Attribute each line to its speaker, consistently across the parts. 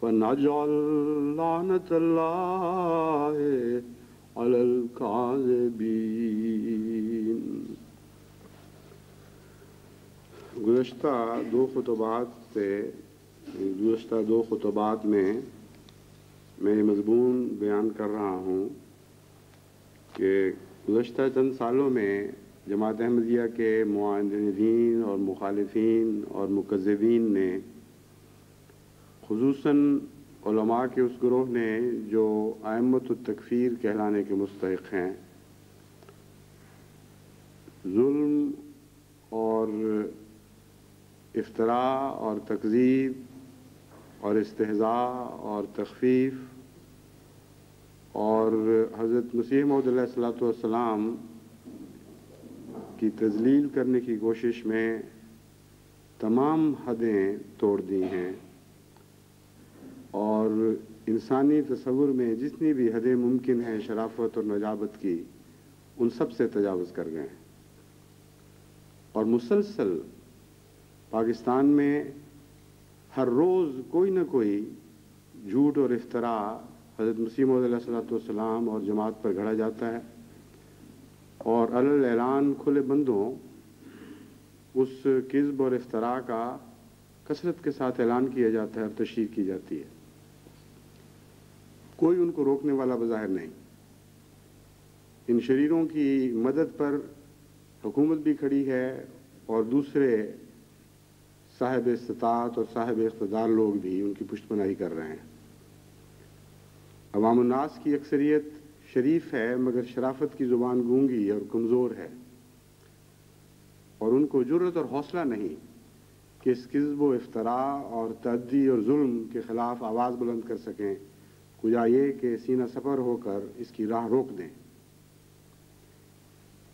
Speaker 1: فنجعل لعنة الله على الكاذبين۔ گزشتہ دو خطبات میں میں یہ مضمون بیان کر رہا ہوں کہ گزشتہ چند سالوں میں جماعت احمدیہ کے معاندین اور مخالفین اور مکذبین نے، خصوصاً علماء کے اس گروہ نے جو ائمۃ التکفیر کہلانے کے مستحق ہیں، ظلم اور افتراء اور تکذیب اور استہزاء اور تخفیف اور حضرت مسیح موعود علیہ الصلوۃ والسلام کی تذلیل کرنے کی کوشش میں تمام حدیں توڑ دی ہیں، اور انسانی تصور میں جتنی بھی حدیں ممکن ہیں شرافت اور نجابت کی، ان سب سے تجاوز کر گئے ہیں۔ اور مسلسل پاکستان میں ہر روز کوئی نہ کوئی جھوٹ اور افتراء حضرت مسیح موعود علیہ الصلوۃ والسلام اور جماعت پر گھڑا جاتا ہے، اور علی الاعلان کھلے بندوں اس کذب اور افتراء کا کثرت کے ساتھ اعلان کیا جاتا ہے اور تشہیر کی جاتی ہے۔ کوئی ان کو روکنے والا بظاہر نہیں۔ ان شریروں کی مدد پر حکومت بھی کھڑی ہے اور دوسرے صاحب استطاعت اور صاحب اقتدار لوگ بھی ان کی پشت پناہی کر رہے ہیں۔ عوام الناس کی اکثریت شریف ہے، مگر شرافت کی زبان گونگی اور کمزور ہے، اور ان کو جرأت اور حوصلہ نہیں کہ اس کذب و افتراء اور تعدی اور ظلم کے خلاف آواز بلند کر سکیں، کجا یہ کہ سینہ سپر ہو کر اس کی راہ روک دیں۔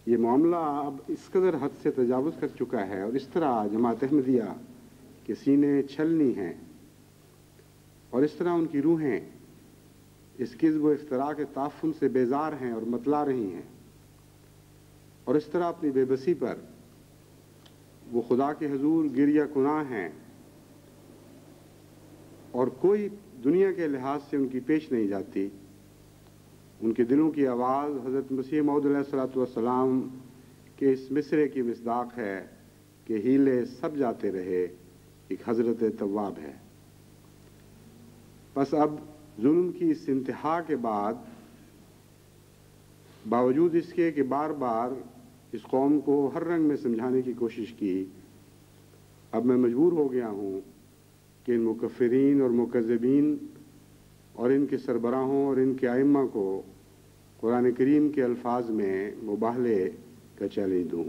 Speaker 1: یہ معاملہ اب اس قدر حد سے تجاوز کر چکا ہے، اور اس طرح جماعت احمدیہ کے سینے چھلنی ہیں، اور اس طرح ان کی روحیں اس کذب و افتراء کے تعفن سے بیزار ہیں اور متلا رہی ہیں، اور اس طرح اپنی بے بسی پر وہ خدا کے حضور گریہ کناں ہیں، اور کوئی دنیا کے لحاظ سے ان کی پیش نہیں جاتی۔ ان کے دلوں کی آواز حضرت مسیح موعود علیہ الصلوۃ والسلام کے اس مصرعے کی مصداق ہے کہ ہیلے سب جاتے رہے، ایک حضرت تواب ہے۔ بس اب ظلم کی اس انتہا کے بعد، باوجود اس کے کہ بار بار اس قوم کو ہر رنگ میں سمجھانے کی کوشش کی، اب میں مجبور ہو گیا ہوں کہ ان مکفرین اور مکذبین اور ان کے سربراہوں اور ان کے ائمہ کو قرآن کریم کے الفاظ میں مباہلے کا چیلنج دوں،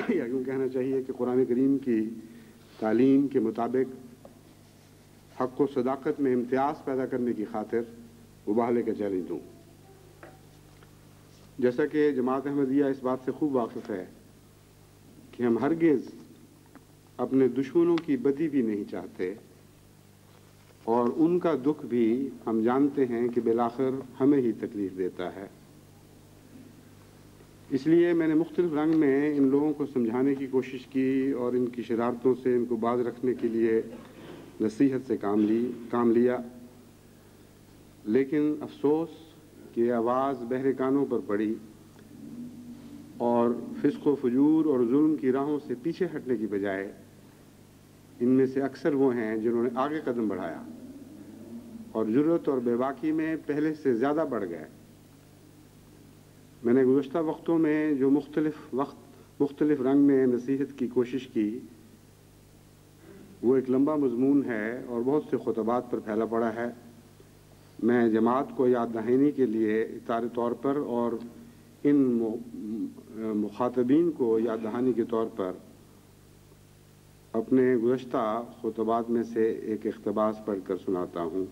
Speaker 1: یا یوں کہنا چاہیے کہ قرآن کریم کی تعلیم کے مطابق حق و صداقت میں امتیاز پیدا کرنے کی خاطر مباہلے کا چیلنج دوں۔ جیسا کہ جماعت احمدیہ اس بات سے خوب واقف ہے کہ ہم ہرگز اپنے دشمنوں کی بدی بھی نہیں چاہتے، اور ان کا دکھ بھی ہم جانتے ہیں کہ بالآخر ہمیں ہی تکلیف دیتا ہے۔ اس لیے میں نے مختلف رنگ میں ان لوگوں کو سمجھانے کی کوشش کی اور ان کی شرارتوں سے ان کو باز رکھنے کے لیے نصیحت سے کام لیا، لیکن افسوس کہ آواز بہرے کانوں پر پڑی، اور فسق و فجور اور ظلم کی راہوں سے پیچھے ہٹنے کی بجائے ان میں سے اکثر وہ ہیں جنہوں نے آگے قدم بڑھایا اور جرأت اور بے باکی میں پہلے سے زیادہ بڑھ گئے۔ میں نے گزشتہ وقتوں میں جو مختلف رنگ میں نصیحت کی کوشش کی، وہ ایک لمبا مضمون ہے اور بہت سے خطبات پر پھیلا پڑا ہے۔ میں جماعت کو یاد دہانی کے لیے اطار طور پر اور ان مخاطبین کو یاد دہانی کے طور پر اپنے گزشتہ خطبات میں سے ایک اقتباس پڑھ کر سناتا ہوں۔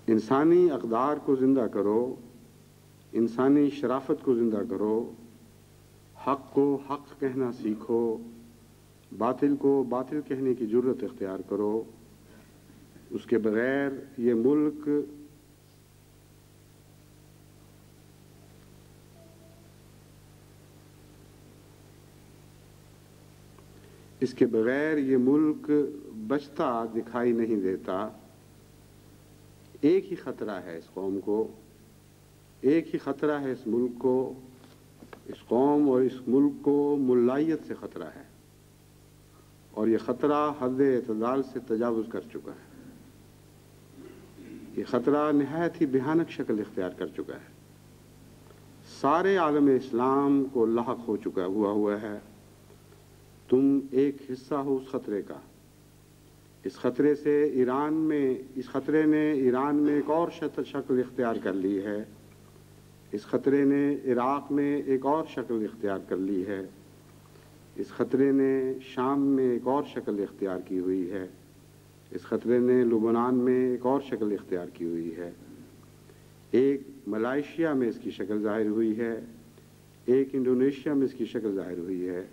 Speaker 1: انسانی اقدار کو زندہ کرو، انسانی شرافت کو زندہ کرو، حق کو حق کہنا سیکھو، باطل کو باطل کہنے کی جرأت اختیار کرو۔ اس کے بغیر یہ ملک اس کے بغیر یہ ملک بچتا دکھائی نہیں دیتا۔ ایک ہی خطرہ ہے اس قوم کو، ایک ہی خطرہ ہے اس ملک کو، اس قوم اور اس ملک کو ملائیت سے خطرہ ہے، اور یہ خطرہ حد اعتدال سے تجاوز کر چکا ہے۔ یہ خطرہ نہایت ہی بھیانک شکل اختیار کر چکا ہے، سارے عالم اسلام کو لاحق ہوا ہے۔ تم ایک حصہ ہو اس خطرے کا۔ اس خطرے نے ایران میں ایک اور شکل اختیار کر لی ہے، اس خطرے نے عراق میں ایک اور شکل اختیار کر لی ہے، اس خطرے نے شام میں ایک اور شکل اختیار کی ہوئی ہے، اس خطرے نے لبنان میں ایک اور شکل اختیار کی ہوئی ہے، ایک ملائیشیا میں اس کی شکل ظاہر ہوئی ہے، ایک انڈونیشیا میں اس کی شکل ظاہر ہوئی ہے،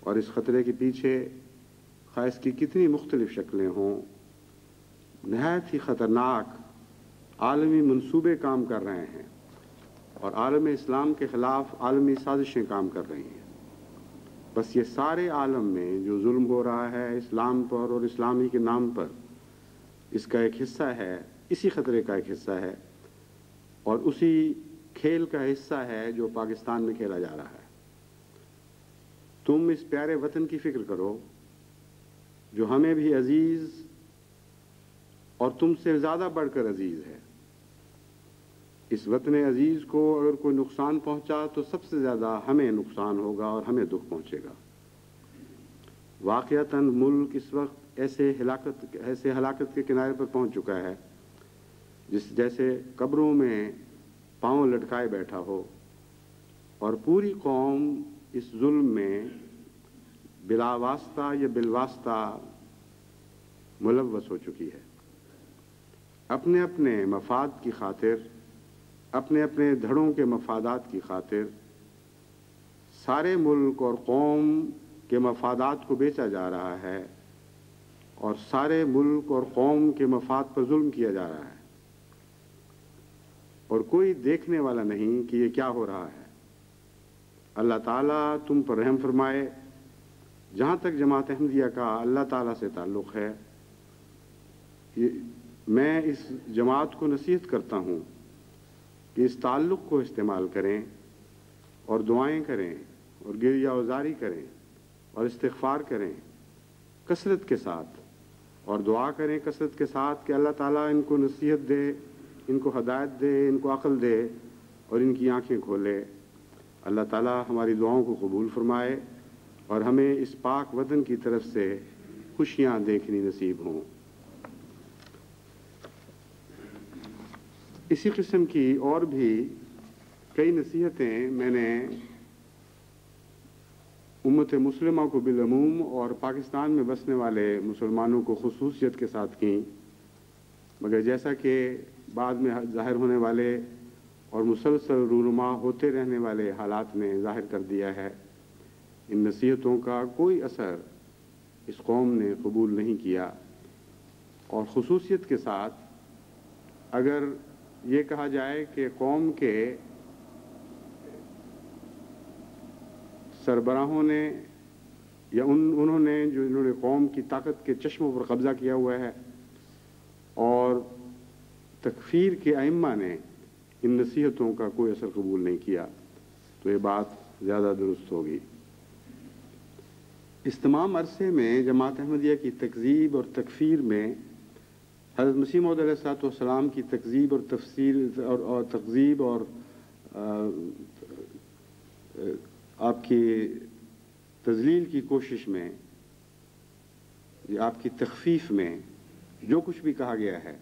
Speaker 1: اور اس خطرے کے پیچھے خواہ اس کی کتنی مختلف شکلیں ہوں، نہایت ہی خطرناک عالمی منصوبے کام کر رہے ہیں، اور عالم اسلام کے خلاف عالمی سازشیں کام کر رہی ہیں۔ بس یہ سارے عالم میں جو ظلم ہو رہا ہے اسلام پر اور اسلامی کے نام پر، اس کا ایک حصہ ہے، اسی خطرے کا ایک حصہ ہے، اور اسی کھیل کا حصہ ہے جو پاکستان میں کھیلا جا رہا ہے۔ تم اس پیارے وطن کی فکر کرو جو ہمیں بھی عزیز اور تم سے زیادہ بڑھ کر عزیز ہے۔ اس وطن عزیز کو اگر کوئی نقصان پہنچا تو سب سے زیادہ ہمیں نقصان ہوگا اور ہمیں دکھ پہنچے گا۔ واقعتاً ملک اس وقت ایسے ہلاکت کے کنارے پر پہنچ چکا ہے جیسے قبروں میں پاؤں لٹکائے بیٹھا ہو، اور پوری قوم اس ظلم میں بلا واسطہ یا بالواسطہ ملوث ہو چکی ہے۔ اپنے اپنے مفاد کی خاطر، اپنے اپنے دھڑوں کے مفادات کی خاطر سارے ملک اور قوم کے مفادات کو بیچا جا رہا ہے، اور سارے ملک اور قوم کے مفاد پر ظلم کیا جا رہا ہے، اور کوئی دیکھنے والا نہیں کہ یہ کیا ہو رہا ہے۔ اللہ تعالیٰ تم پر رحم فرمائے۔ جہاں تک جماعت احمدیہ کا اللہ تعالیٰ سے تعلق ہے، میں اس جماعت کو نصیحت کرتا ہوں کہ اس تعلق کو استعمال کریں اور دعائیں کریں اور گریہ وزاری کریں اور استغفار کریں کثرت کے ساتھ، اور دعا کریں کثرت کے ساتھ کہ اللہ تعالیٰ ان کو نصیحت دے، ان کو ہدایت دے، ان کو عقل دے اور ان کی آنکھیں کھولے۔ اللہ تعالیٰ ہماری دعاؤں کو قبول فرمائے اور ہمیں اس پاک وطن کی طرف سے خوشیاں دیکھنی نصیب ہوں۔ اسی قسم کی اور بھی کئی نصیحتیں میں نے امت مسلمہ کو بالعموم اور پاکستان میں بسنے والے مسلمانوں کو خصوصیت کے ساتھ کیں، مگر جیسا کہ بعد میں ظاہر ہونے والے اور مسلسل رونما ہوتے رہنے والے حالات نے ظاہر کر دیا ہے، ان نصیحتوں کا کوئی اثر اس قوم نے قبول نہیں کیا، اور خصوصیت کے ساتھ اگر یہ کہا جائے کہ قوم کے سربراہوں نے یا انہوں نے قوم کی طاقت کے چشموں پر قبضہ کیا ہوا ہے، اور تکفیر کے ائمہ نے ان نصیحتوں کا کوئی اثر قبول نہیں کیا، تو یہ بات زیادہ درست ہوگی۔ اس تمام عرصے میں جماعت احمدیہ کی تکذیب اور تکفیر میں حضرت مسیح موعود علیہ الصلوۃ والسلام کی تکذیب اور تفسیر اور تکذیب اور آپ کی تذلیل کی کوشش میں، آپ کی تخفیف میں جو کچھ بھی کہا گیا ہے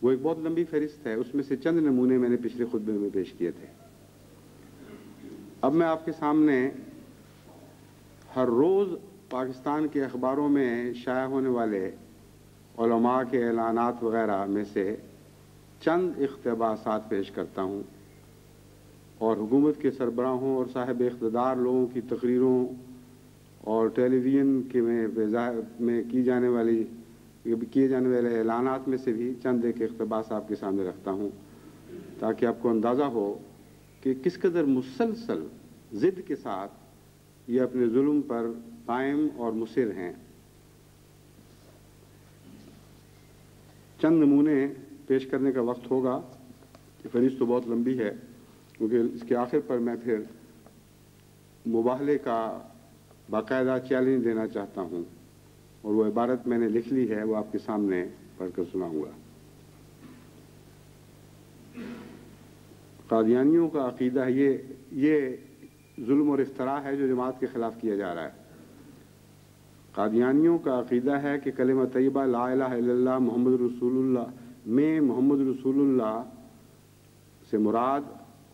Speaker 1: وہ ایک بہت لمبی فہرست ہے، اس میں سے چند نمونے میں نے پچھلے خطبے میں پیش کیے تھے۔ اب میں آپ کے سامنے ہر روز پاکستان کے اخباروں میں شائع ہونے والے علماء کے اعلانات وغیرہ میں سے چند اقتباسات پیش کرتا ہوں، اور حکومت کے سربراہوں اور صاحب اقتدار لوگوں کی تقریروں اور ٹیلی ویژن میں کیے جانے والے اعلانات میں سے بھی چند ایک اقتباس آپ کے سامنے رکھتا ہوں، تاکہ آپ کو اندازہ ہو کہ کس قدر مسلسل ضد کے ساتھ یہ اپنے ظلم پر قائم اور مصر ہیں۔ چند نمونے پیش کرنے کا وقت ہوگا، فہرست تو بہت لمبی ہے، کیونکہ اس کے آخر پر میں پھر مباہلے کا باقاعدہ چیلنج دینا چاہتا ہوں، اور وہ عبارت میں نے لکھ لی ہے، وہ آپ کے سامنے پڑھ کر سناؤں گا۔ قادیانیوں کا عقیدہ ہے، یہ ظلم اور افتراء ہے جو جماعت کے خلاف کیا جا رہا ہے۔ قادیانیوں کا عقیدہ ہے کہ کلمہ طیبہ لا الہ الا اللہ محمد رسول اللہ میں محمد رسول اللہ سے مراد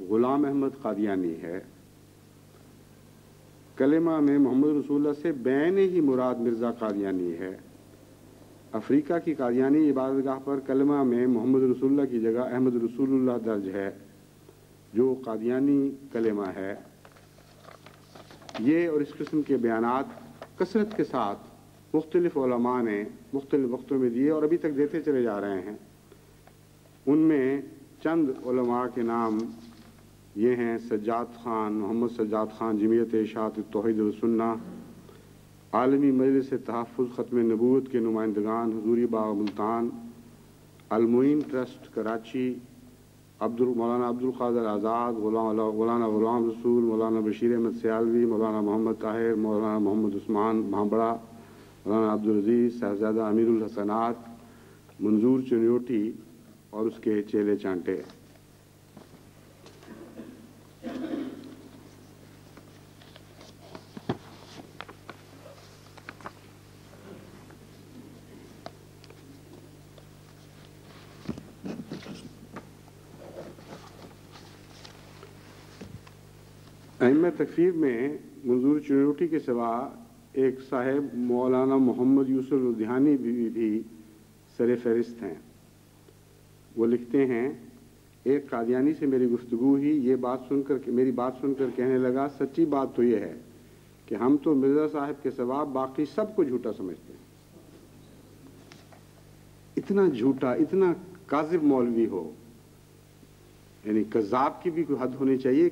Speaker 1: غلام احمد قادیانی ہے۔ کلمہ میں محمد رسول اللہ سے بین ہی مراد مرزا قادیانی ہے۔ افریقہ کی قادیانی عبادت گاہ پر کلمہ میں محمد رسول اللہ کی جگہ احمد رسول اللہ درج ہے، جو قادیانی کلمہ ہے۔ یہ اور اس قسم کے بیانات کثرت کے ساتھ مختلف علماء نے مختلف وقتوں میں دیے اور ابھی تک دیتے چلے جا رہے ہیں۔ ان میں چند علماء کے نام یہ ہیں: سجاد خان، محمد سجاد خان، جمعیت اشاعت توحید و سنہ، عالمی مجلس تحفظ ختم نبوت کے نمائندگان، حضوری باغ ملتان، المعین ٹرسٹ کراچی، مولانا عبد القادر آزاد، مولانا غلام رسول، مولانا بشیر احمد سیالوی، مولانا محمد طاہر، مولانا محمد عثمان بھانبڑا، مولانا عبدالعزیز، صاحبزادہ امیر الحسنات، منظور چنیوٹی اور اس کے چیلے چانٹے۔ ائمہ تکفیر میں منظور چنیوٹی کے سوا ایک صاحب مولانا محمد یوسف لدھیانی بھی سر فہرست ہیں۔ وہ لکھتے ہیں: ایک قادیانی سے میری گفتگو ہوئی، میری بات سن کر کہنے لگا، سچی بات تو یہ ہے کہ ہم تو مرزا صاحب کے سوا باقی سب کو جھوٹا سمجھتے ہیں۔ اتنا جھوٹا، اتنا کاذب مولوی ہو، یعنی کذاب کی بھی کوئی حد ہونی چاہیے۔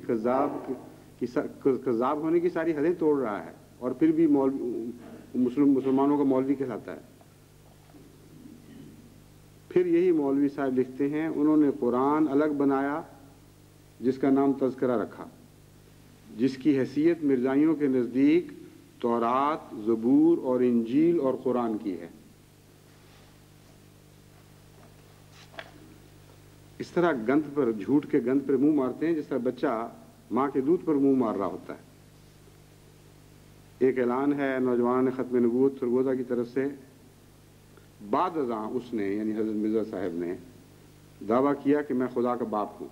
Speaker 1: کذاب ہونے کی ساری حدیں توڑ رہا ہے اور پھر بھی مسلمانوں کا مولوی کہلاتا ہے۔ پھر یہی مولوی صاحب لکھتے ہیں: انہوں نے قرآن الگ بنایا جس کا نام تذکرہ رکھا، جس کی حیثیت مرزائیوں کے نزدیک تورات، زبور اور انجیل اور قرآن کی ہے۔ اس طرح گند پر، جھوٹ کے گند پر منہ مارتے ہیں جس طرح بچہ ماں کے دودھ پر منہ مار رہا ہوتا ہے۔ ایک اعلان ہے نوجوان ختم نبوت سرگودا کی طرف سے، بعد ازاں اس نے یعنی حضرت مرزا صاحب نے دعویٰ کیا کہ میں خدا کا باپ ہوں۔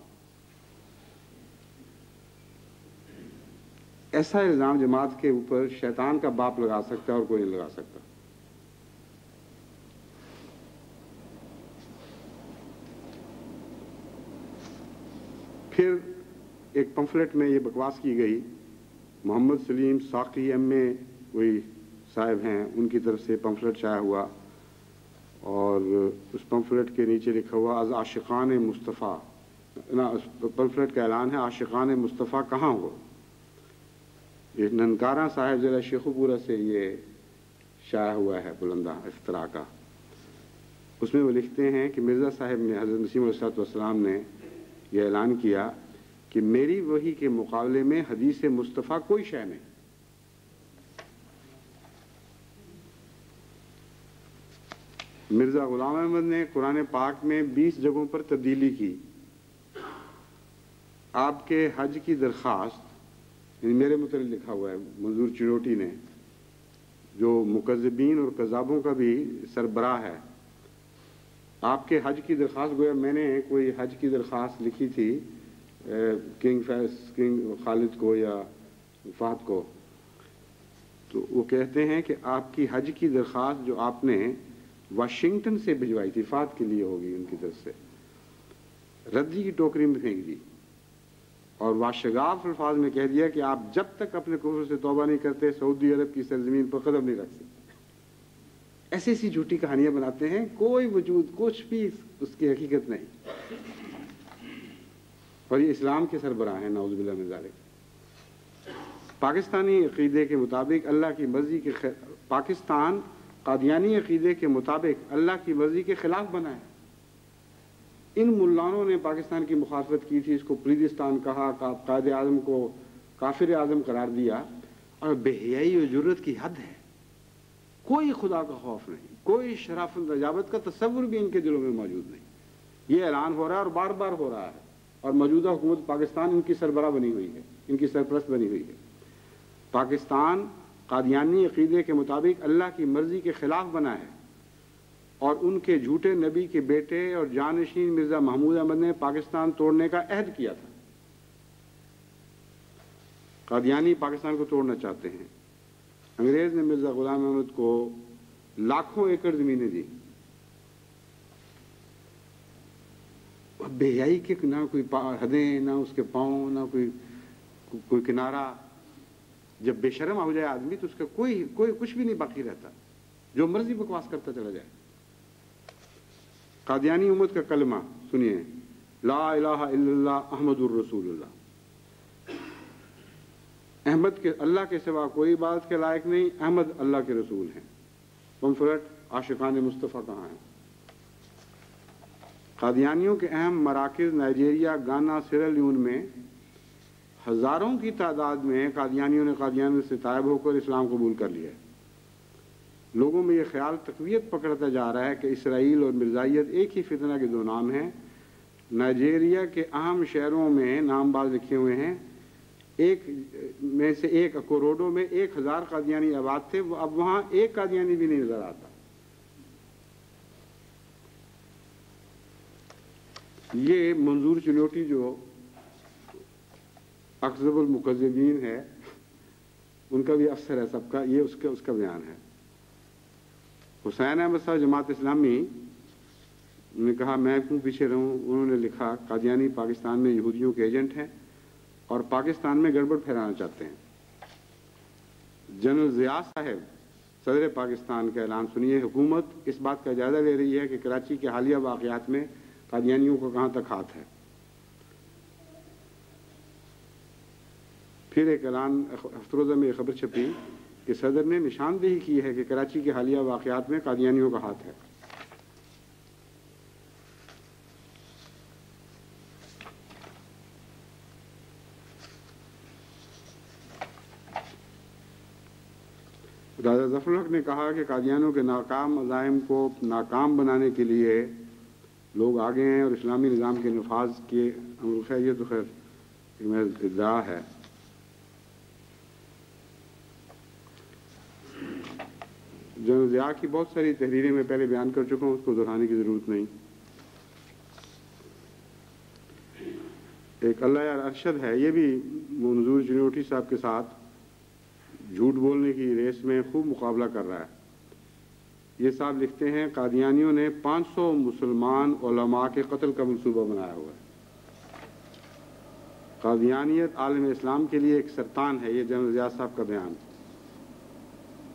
Speaker 1: ایسا الزام جماعت کے اوپر شیطان کا باپ لگا سکتا ہے اور کوئی نہیں لگا سکتا۔ پھر ایک پمفلٹ میں یہ بکواس کی گئی، محمد سلیم ساقی ایم اے کوئی صاحب ہیں، ان کی طرف سے پمفلٹ شائع ہوا اور اس پمفلٹ کے نیچے لکھا ہوا از عاشقان مصطفیٰ، پمفلٹ کا اعلان ہے عاشقان مصطفیٰ کہاں ہو۔ یہ ننکارہ صاحب ضلع شیخوپورہ سے یہ شائع ہوا ہے بلندہ افتراء کا۔ اس میں وہ لکھتے ہیں کہ مرزا صاحب نے، حضرت مسیح علیہ السلام نے یہ اعلان کیا کہ میری وحی کے مقابلے میں حدیث مصطفیٰ کوئی شے نہیں۔ مرزا غلام احمد نے قرآن پاک میں 20 جگہوں پر تبدیلی کی۔ آپ کے حج کی درخواست، یعنی میرے متعلق لکھا ہوا ہے منظور چنیوٹی نے، جو مکذبین اور کذابوں کا بھی سربراہ ہے، آپ کے حج کی درخواست، گویا میں نے کوئی حج کی درخواست لکھی تھی کنگ خالد کو یا فہد کو، تو وہ کہتے ہیں کہ آپ کی حج کی درخواست جو آپ نے واشنگٹن سے بھجوائی تھی، فہد کے لیے ہوگی ان کی طرف سے، ردی کی ٹوکری میں پھینک دی اور واشگاف الفاظ میں کہہ دیا کہ آپ جب تک اپنے کفر سے توبہ نہیں کرتے سعودی عرب کی سرزمین پر قدم نہیں رکھ سکتے۔ ایسی ایسی جھوٹی کہانیاں بناتے ہیں، کوئی وجود، کچھ بھی اس کی حقیقت نہیں، اور یہ اسلام کے سربراہ ہیں، نعوذ باللہ من ذالک۔ پاکستانی عقیدے کے مطابق اللہ کی مرضی کے پاکستان قادیانی عقیدے کے مطابق اللہ کی مرضی کے خلاف بنا ہے۔ ان ملانوں نے پاکستان کی مخالفت کی تھی، اس کو پلیدستان کہا، قائد اعظم کو کافر اعظم قرار دیا، اور بے حیائی و جرت کی حد ہے۔ کوئی خدا کا خوف نہیں، کوئی شرافت نجابت کا تصور بھی ان کے دلوں میں موجود نہیں۔ یہ اعلان ہو رہا ہے اور بار بار ہو رہا ہے، اور موجودہ حکومت پاکستان ان کی سربراہ بنی ہوئی ہے، ان کی سرپرست بنی ہوئی ہے۔ پاکستان قادیانی عقیدے کے مطابق اللہ کی مرضی کے خلاف بنا ہے، اور ان کے جھوٹے نبی کے بیٹے اور جانشین مرزا محمود احمد نے پاکستان توڑنے کا عہد کیا تھا۔ قادیانی پاکستان کو توڑنا چاہتے ہیں۔ انگریز نے مرزا غلام احمد کو لاکھوں ایکڑ زمینیں دی، بے حیائی کے نہ کوئی حدیں، نہ اس کے پاؤں، نہ کوئی کنارہ۔ جب بے شرم ہو جائے آدمی تو اس کا کوئی کچھ بھی نہیں باقی رہتا، جو مرضی بکواس کرتا چلا جائے۔ قادیانی امت کا کلمہ سنیے، لا الہ الا اللہ احمد الرسول اللہ۔ احمد کے اللہ کے سوا کوئی عبادت کے لائق نہیں، احمد اللہ کے رسول ہیں۔ پمفلٹ عاشقان مصطفیٰ کہاں ہیں؟ قادیانیوں کے اہم مراکز نائجیریا، گانا، سیرا لیون میں ہزاروں کی تعداد میں قادیانیوں سے طائب ہو کر اسلام قبول کر لیا ہے۔ لوگوں میں یہ خیال تقویت پکڑتا جا رہا ہے کہ اسرائیل اور مرزائیت ایک ہی فتنہ کے دو نام ہیں۔ نائجیریا کے اہم شہروں میں نام باز لکھے ہوئے ہیں، ایک میں سے ایک اکوروڈو میں 1000 قادیانی آباد تھے، اب وہاں ایک قادیانی بھی نہیں نظر آتا۔ یہ منظور چلوٹی جو اکذب المکذبین ہے، ان کا بھی افسر ہے سب کا، یہ اس کا بیان ہے۔ حسین احمد صاحب جماعت اسلامی نے کہا میں کیوں پیچھے رہوں، انہوں نے لکھا قادیانی پاکستان میں یہودیوں کے ایجنٹ ہیں اور پاکستان میں گڑبڑ پھیلانا چاہتے ہیں۔ جنرل ضیاء صاحب صدر پاکستان کا اعلان سنیے، حکومت اس بات کا جائزہ لے رہی ہے کہ کراچی کے حالیہ واقعات میں قادیانیوں کا کہاں تک ہاتھ ہے۔ پھر ایک اعلان افروزہ میں خبر چھپی کہ صدر نے نشاندہی کی ہے کہ کراچی کے حالیہ واقعات میں قادیانیوں کا ہاتھ ہے۔ راجہ ظفر الحق نے کہا کہ قادیانیوں کے ناکام عزائم کو ناکام بنانے کے لیے لوگ آگے ہیں اور اسلامی نظام کے نفاذ کے عمل خیر، یہ تو خیر ایک محض ادعا ہے۔ جنرل ضیاء کی بہت ساری تحریریں میں پہلے بیان کر چکا ہوں، اس کو دہرانے کی ضرورت نہیں۔ ایک اللہ یار ارشد ہے، یہ بھی منظور چلوٹی صاحب کے ساتھ جھوٹ بولنے کی ریس میں خوب مقابلہ کر رہا ہے۔ یہ صاحب لکھتے ہیں قادیانیوں نے 500 مسلمان علماء کے قتل کا منصوبہ بنایا ہوا ہے۔ قادیانیت عالم اسلام کے لیے ایک سرطان ہے، یہ جنرل ضیاء صاحب کا بیان۔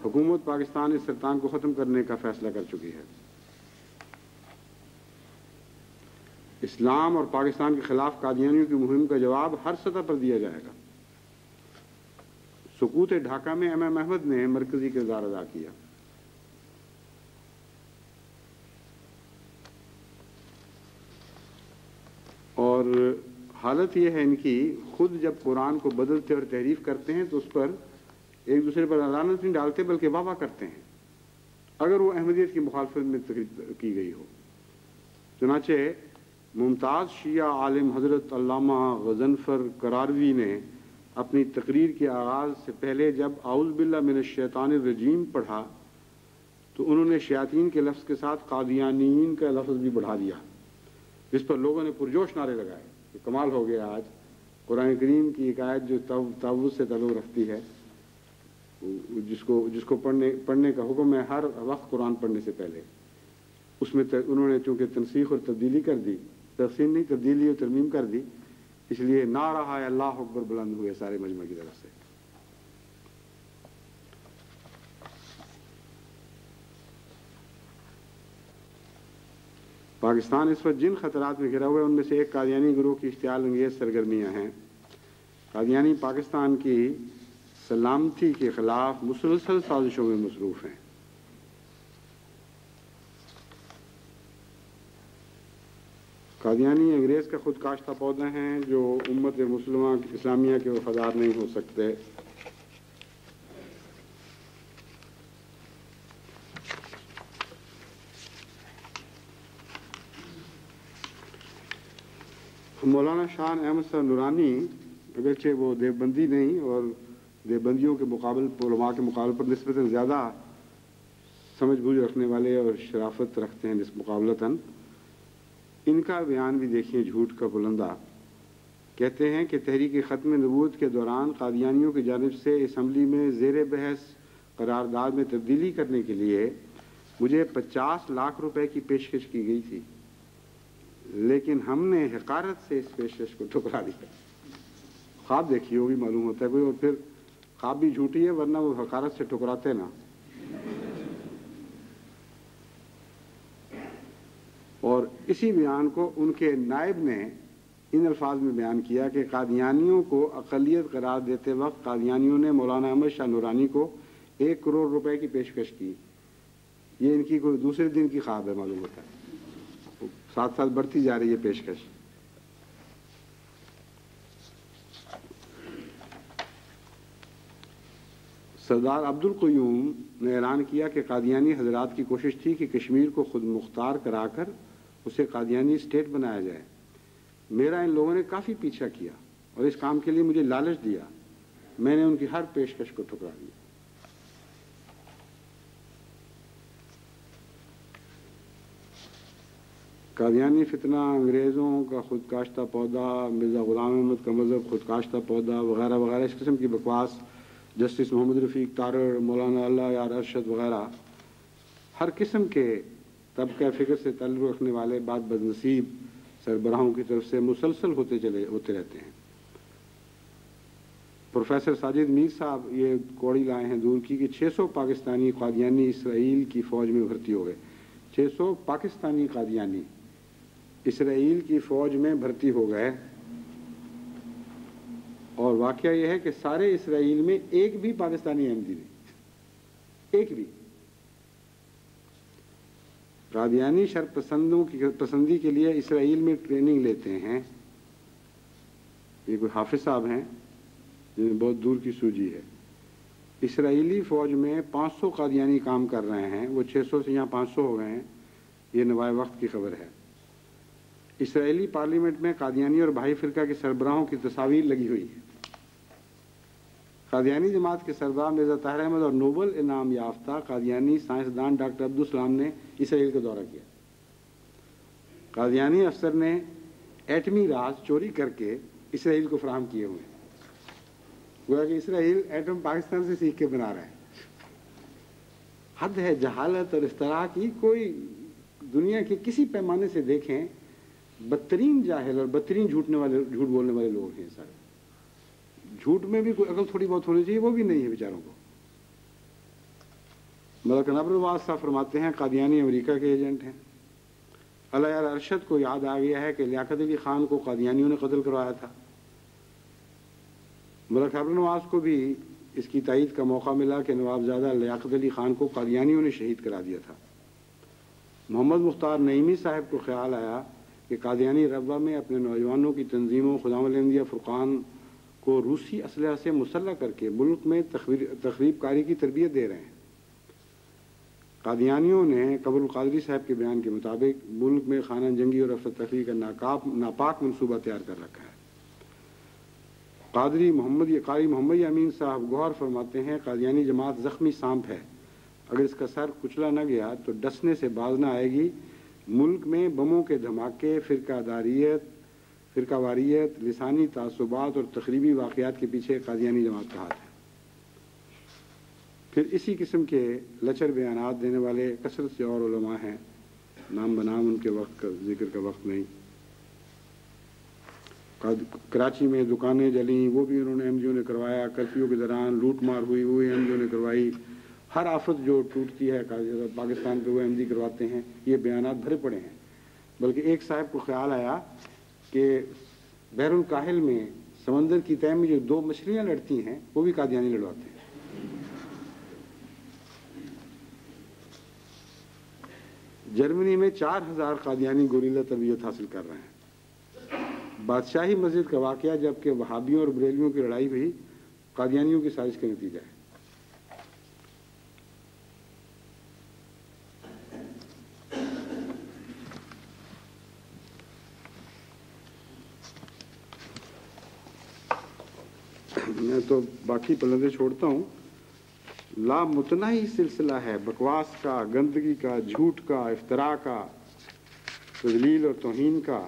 Speaker 1: حکومت پاکستان اس سرطان کو ختم کرنے کا فیصلہ کر چکی ہے۔ اسلام اور پاکستان کے خلاف قادیانیوں کی مہم کا جواب ہر سطح پر دیا جائے گا۔ سقوط ڈھاکہ میں ایم احمد نے مرکزی کردار ادا کیا۔ اور حالت یہ ہے ان کی، خود جب قرآن کو بدلتے اور تحریف کرتے ہیں تو اس پر ایک دوسرے پر لعنت نہیں ڈالتے بلکہ واہ واہ کرتے ہیں، اگر وہ احمدیت کی مخالفت میں تقریر کی گئی ہو۔ چنانچہ ممتاز شیعہ عالم حضرت علامہ غضنفر قراروی نے اپنی تقریر کے آغاز سے پہلے جب اعوذ باللہ من الشیطان الرجیم پڑھا تو انہوں نے شیاطین کے لفظ کے ساتھ قادیانیین کا لفظ بھی بڑھا دیا، جس پر لوگوں نے پرجوش نعرے لگائے کہ کمال ہو گیا۔ آج قرآن کریم کی ایک آیت جو تعوذ سے تعلق رکھتی ہے، جس کو پڑھنے کا حکم ہے ہر وقت قرآن پڑھنے سے پہلے، اس میں انہوں نے چونکہ تنسیخ اور تبدیلی کر دی، تحسین نہیں تبدیلی اور ترمیم کر دی، اس لیے نعرہ اللہ اکبر بلند ہوئے سارے مجمع کی طرف سے۔ پاکستان اس وقت جن خطرات میں گھرا ہوا ہے ان میں سے ایک قادیانی گروہ کی اشتعال انگیز سرگرمیاں ہیں۔ قادیانی پاکستان کی سلامتی کے خلاف مسلسل سازشوں میں مصروف ہیں۔ قادیانی انگریز کا خود کاشتہ پودا ہیں جو امت مسلمہ اسلامیہ کے وفادار نہیں ہو سکتے۔ مولانا شاہ احمد صاحب نورانی اگرچہ وہ دیوبندی نہیں اور دیوبندیوں کے علماء کے مقابلے پر نسبتاً زیادہ سمجھ بوجھ رکھنے والے اور شرافت رکھتے ہیں مقابلتاً، ان کا بیان بھی دیکھیں جھوٹ کا بلندہ۔ کہتے ہیں کہ تحریک ختم نبوت کے دوران قادیانیوں کی جانب سے اسمبلی میں زیر بحث قرارداد میں تبدیلی کرنے کے لیے مجھے 50 لاکھ روپے کی پیشکش کی گئی تھی، لیکن ہم نے حقارت سے اس پیشکش کو ٹھکرا دیا۔ خواب دیکھی ہوگی، معلوم ہوتا ہے کوئی، اور پھر خواب بھی جھوٹی ہے ورنہ وہ حقارت سے ٹھکراتے نا۔ اور اسی بیان کو ان کے نائب نے ان الفاظ میں بیان کیا کہ قادیانیوں کو اقلیت قرار دیتے وقت قادیانیوں نے مولانا احمد شاہ نورانی کو 1 کروڑ روپے کی پیشکش کی۔ یہ ان کی کوئی دوسرے دن کی خواب ہے، معلوم ہوتا ہے، ساتھ ساتھ بڑھتی جا رہی ہے پیشکش۔ سردار عبدالقیوم نے اعلان کیا کہ قادیانی حضرات کی کوشش تھی کہ کشمیر کو خود مختار کرا کر اسے قادیانی اسٹیٹ بنایا جائے۔ میرا ان لوگوں نے کافی پیچھا کیا اور اس کام کے لیے مجھے لالچ دیا، میں نے ان کی ہر پیشکش کو ٹھکرا دیا۔ قادیانی فتنہ، انگریزوں کا خود کاشتہ پودا، مرزا غلام احمد کا مذہب خود کاشتہ پودا وغیرہ وغیرہ، اس قسم کی بکواس، جسٹس محمد رفیق تارڑ، مولانا اللہ یار ارشد وغیرہ، ہر قسم کے طبقہ فکر سے تعلق رکھنے والے بعض بدنصیب سربراہوں کی طرف سے مسلسل ہوتے رہتے ہیں۔ پروفیسر ساجد میر صاحب یہ کوڑی لائے ہیں دور کی کہ 600 پاکستانی قادیانی اسرائیل کی فوج میں بھرتی ہو گئے۔ 600 پاکستانی قادیانی اسرائیل کی فوج میں بھرتی ہو گئے، اور واقعہ یہ ہے کہ سارے اسرائیل میں ایک بھی پاکستانی احمدی نہیں، ایک بھی۔ قادیانی شرط پسندوں کی پسندی کے لیے اسرائیل میں ٹریننگ لیتے ہیں۔ یہ کوئی حافظ صاحب ہیں جنہیں بہت دور کی سوجی ہے۔ اسرائیلی فوج میں 500 قادیانی کام کر رہے ہیں، وہ 600 سے یہاں 500 ہو گئے ہیں، یہ نوائے وقت کی خبر ہے۔ اسرائیلی پارلیمنٹ میں قادیانی اور بھائی فرقہ کے سربراہوں کی تصاویر لگی ہوئی ہیں۔ قادیانی جماعت کے سربراہ مرزا طاہر احمد اور نوبل انعام یافتہ قادیانی سائنسدان ڈاکٹر عبدالسلام نے اسرائیل کا دورہ کیا۔ قادیانی افسر نے ایٹمی راز چوری کر کے اسرائیل کو فراہم کیے ہوئے ہیں، گویا کہ اسرائیل ایٹم پاکستان سے سیکھ کے بنا رہا ہے۔ حد ہے جہالت اور افتراء کی، کوئی دنیا کے کسی پیمانے سے دیکھیں، بدترین جاہل اور بدترین جھوٹ بولنے والے لوگ ہیں سارے۔ جھوٹ میں بھی کوئی عقل تھوڑی بہت ہونی چاہیے، وہ بھی نہیں ہے بیچاروں کو۔ ملک نبر نواز صاحب فرماتے ہیں قادیانی امریکہ کے ایجنٹ ہیں۔ اللہ یار ارشد کو یاد آ گیا ہے کہ لیاقت علی خان کو قادیانیوں نے قتل کروایا تھا۔ ملک نبر نواز کو بھی اس کی تائید کا موقع ملا کہ نوابزادہ لیاقت علی خان کو قادیانیوں نے شہید کرا دیا تھا۔ محمد مختار نعیمی صاحب کو خیال آیا کہ قادیانی ربوہ میں اپنے نوجوانوں کی تنظیموں خدام الاحمدیہ فرقان کو روسی اسلحہ سے مسلح کر کے ملک میں تخریب کاری کی تربیت دے رہے ہیں۔ قادیانیوں نے قبر القادری صاحب کے بیان کے مطابق ملک میں خانہ جنگی اور افراتفری کا ناپاک منصوبہ تیار کر رکھا ہے۔ قاری محمد امین صاحب گوہر فرماتے ہیں قادیانی جماعت زخمی سانپ ہے، اگر اس کا سر کچلا نہ گیا تو ڈسنے سے باز نہ آئے گی۔ ملک میں بموں کے دھماکے، فرقہ واریت، لسانی تعصبات اور تخریبی واقعات کے پیچھے قادیانی جماعت کا ہاتھ ہے۔ پھر اسی قسم کے لچر بیانات دینے والے کثرت سے اور علماء ہیں، نام بنام ان کے وقت کا ذکر کا وقت نہیں۔ کراچی میں دکانیں جلیں، وہ بھی انہوں نے احمدیوں نے کروایا۔ کرفیو کے دوران لوٹ مار ہوئی، وہ بھی احمدیوں نے کروائی۔ ہر آفت جو ٹوٹتی ہے پاکستان پہ وہ احمدی کرواتے ہیں، یہ بیانات بھرے پڑے ہیں۔ بلکہ ایک صاحب کو خیال آیا کہ بحر الکاہل میں سمندر کی تہہ میں جو 2 مچھلیاں لڑتی ہیں وہ بھی قادیانی لڑواتے ہیں۔ جرمنی میں 4000 قادیانی گوریلا تربیت حاصل کر رہے ہیں۔ بادشاہی مسجد کا واقعہ جبکہ وہابیوں اور بریلویوں کی لڑائی ہوئی قادیانیوں کی سازش کا نتیجہ ہے۔ میں تو باقی پلندے چھوڑتا ہوں۔ لامتناہی سلسلہ ہے بکواس کا، گندگی کا، جھوٹ کا، افتراء کا، تذلیل اور توہین کا،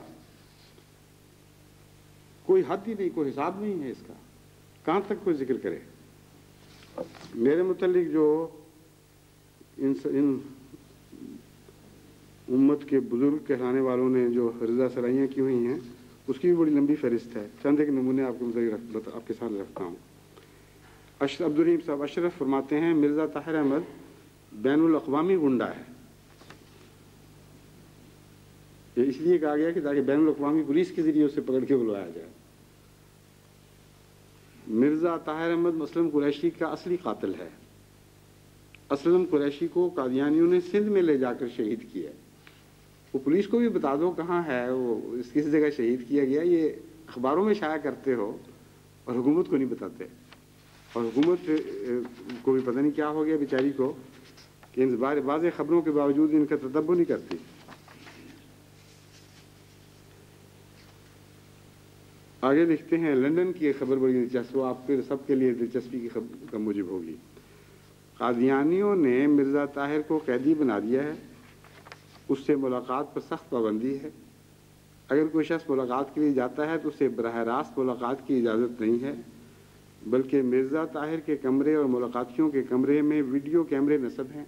Speaker 1: کوئی حد ہی نہیں، کوئی حساب نہیں ہے اس کا، کہاں تک کوئی ذکر کرے۔ میرے متعلق جو ان امت کے بزرگ کہلانے والوں نے جو رضا سرائیاں کی ہوئی ہیں اس کی بھی بڑی لمبی فہرست ہے، چند ایک نمونے آپ کے ساتھ رکھتا ہوں۔ عبدالرحیم صاحب اشرف فرماتے ہیں مرزا طاہر احمد بین الاقوامی گنڈا ہے۔ یہ اس لیے کہا گیا کہ تاکہ بین الاقوامی پولیس کے ذریعے اسے پکڑ کے بلوایا جائے۔ مرزا طاہر احمد اسلم قریشی کا اصلی قاتل ہے۔ اسلم قریشی کو قادیانیوں نے سندھ میں لے جا کر شہید کیا۔ وہ پولیس کو بھی بتا دو کہاں ہے، وہ کس جگہ شہید کیا گیا، یہ اخباروں میں شائع کرتے ہو اور حکومت کو نہیں بتاتے، اور حکومت کو بھی پتہ نہیں کیا ہو گیا بیچاری کو کہ ان واضح خبروں کے باوجود ان کا تتبع نہیں کرتی۔ آگے لکھتے ہیں لندن کی ایک خبر بڑی دلچسپ، آپ کے سب کے لیے دلچسپی کی خبر کا موجب ہوگی۔ قادیانیوں نے مرزا طاہر کو قیدی بنا دیا ہے، اس سے ملاقات پر سخت پابندی ہے۔ اگر کوئی شخص ملاقات کے لیے جاتا ہے تو اسے براہ راست ملاقات کی اجازت نہیں ہے، بلکہ مرزا طاہر کے کمرے اور ملاقاتیوں کے کمرے میں ویڈیو کیمرے نصب ہیں۔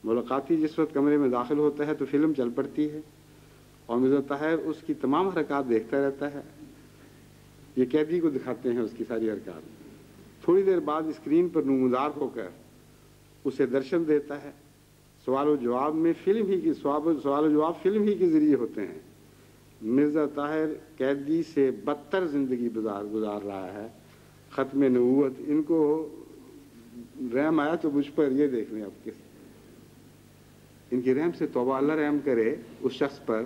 Speaker 1: ملاقاتی جس وقت کمرے میں داخل ہوتا ہے تو فلم چل پڑتی ہے اور مرزا طاہر اس کی تمام حرکات دیکھتا رہتا ہے۔ یہ قیدی کو دکھاتے ہیں اس کی ساری حرکات۔ تھوڑی دیر بعد اسکرین پر نمودار ہو کر اسے درشن دیتا ہے۔ سوال و جواب فلم ہی کے ذریعے ہوتے ہیں۔ مرزا طاہر قیدی سے بدتر زندگی گزار رہا ہے۔ ختم نبوت، ان کو رحم آیا تو مجھ پر، یہ دیکھ لیں آپ ان کی رحم سے توبہ، اللہ رحم کرے اس شخص پر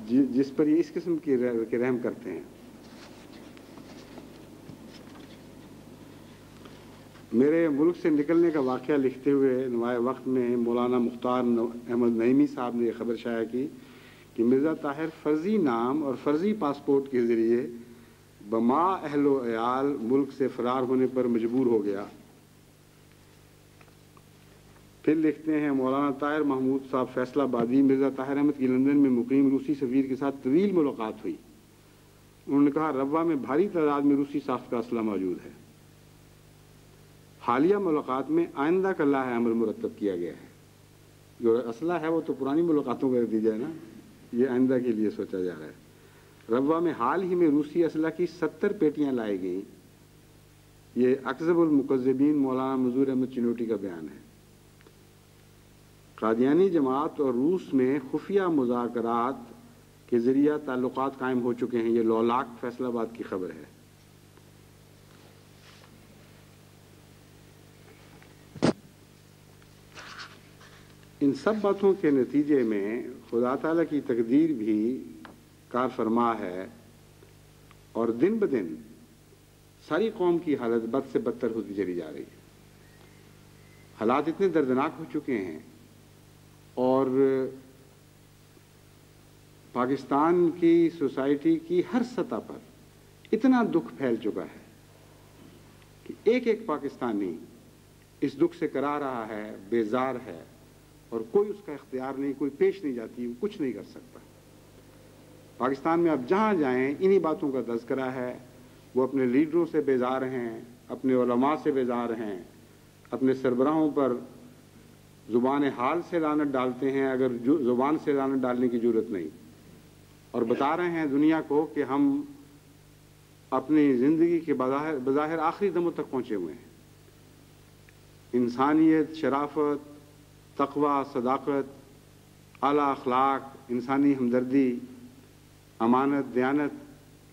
Speaker 1: جس پر یہ اس قسم کی رحم کرتے ہیں۔ میرے ملک سے نکلنے کا واقعہ لکھتے ہوئے نمایاں وقت میں مولانا مختار احمد نعیمی صاحب نے یہ خبر شائع کی کہ مرزا طاہر فرضی نام اور فرضی پاسپورٹ کے ذریعے بما اہل و عیال ملک سے فرار ہونے پر مجبور ہو گیا۔ پھر لکھتے ہیں مولانا طاہر محمود صاحب فیصلہ آبادی، مرزا طاہر احمد کی لندن میں مقیم روسی سفیر کے ساتھ طویل ملاقات ہوئی۔ انہوں نے کہا روا میں بھاری تعداد میں روسی ساخت کا اسلحہ موجود ہے۔ حالیہ ملاقات میں آئندہ کا لاہ عمل مرتب کیا گیا ہے۔ جو اسلحہ ہے وہ تو پرانی ملاقاتوں کا نتیجہ ہے نا، یہ آئندہ کے لیے سوچا جا رہا ہے۔ روا میں حال ہی میں روسی اسلحہ کی 70 پیٹیاں لائی گئیں۔ یہ اکذب المکذبین مولانا منظور احمد چنوٹی کا بیان ہے۔ قادیانی جماعت اور روس میں خفیہ مذاکرات کے ذریعہ تعلقات قائم ہو چکے ہیں، یہ لولاک فیصلہ آباد کی خبر ہے۔ ان سب باتوں کے نتیجے میں خدا تعالیٰ کی تقدیر بھی کار فرما ہے، اور دن بدن ساری قوم کی حالت بد سے بدتر ہوتی چلی جا رہی ہے۔ حالات اتنے دردناک ہو چکے ہیں اور پاکستان کی سوسائٹی کی ہر سطح پر اتنا دکھ پھیل چکا ہے کہ ایک ایک پاکستانی اس دکھ سے کرا رہا ہے، بیزار ہے، اور کوئی اس کا اختیار نہیں، کوئی پیش نہیں جاتی، وہ کچھ نہیں کر سکتا۔ پاکستان میں اب جہاں جائیں انہی باتوں کا تذکرہ ہے۔ وہ اپنے لیڈروں سے بیزار ہیں، اپنے علماء سے بیزار ہیں، اپنے سربراہوں پر زبان حال سے لعنت ڈالتے ہیں اگر زبان سے لعنت ڈالنے کی جرت نہیں، اور بتا رہے ہیں دنیا کو کہ ہم اپنی زندگی کے بظاہر آخری دموں تک پہنچے ہوئے ہیں۔ انسانیت، شرافت، تقوی، صداقت، اعلیٰ اخلاق، انسانی ہمدردی، امانت، دیانت،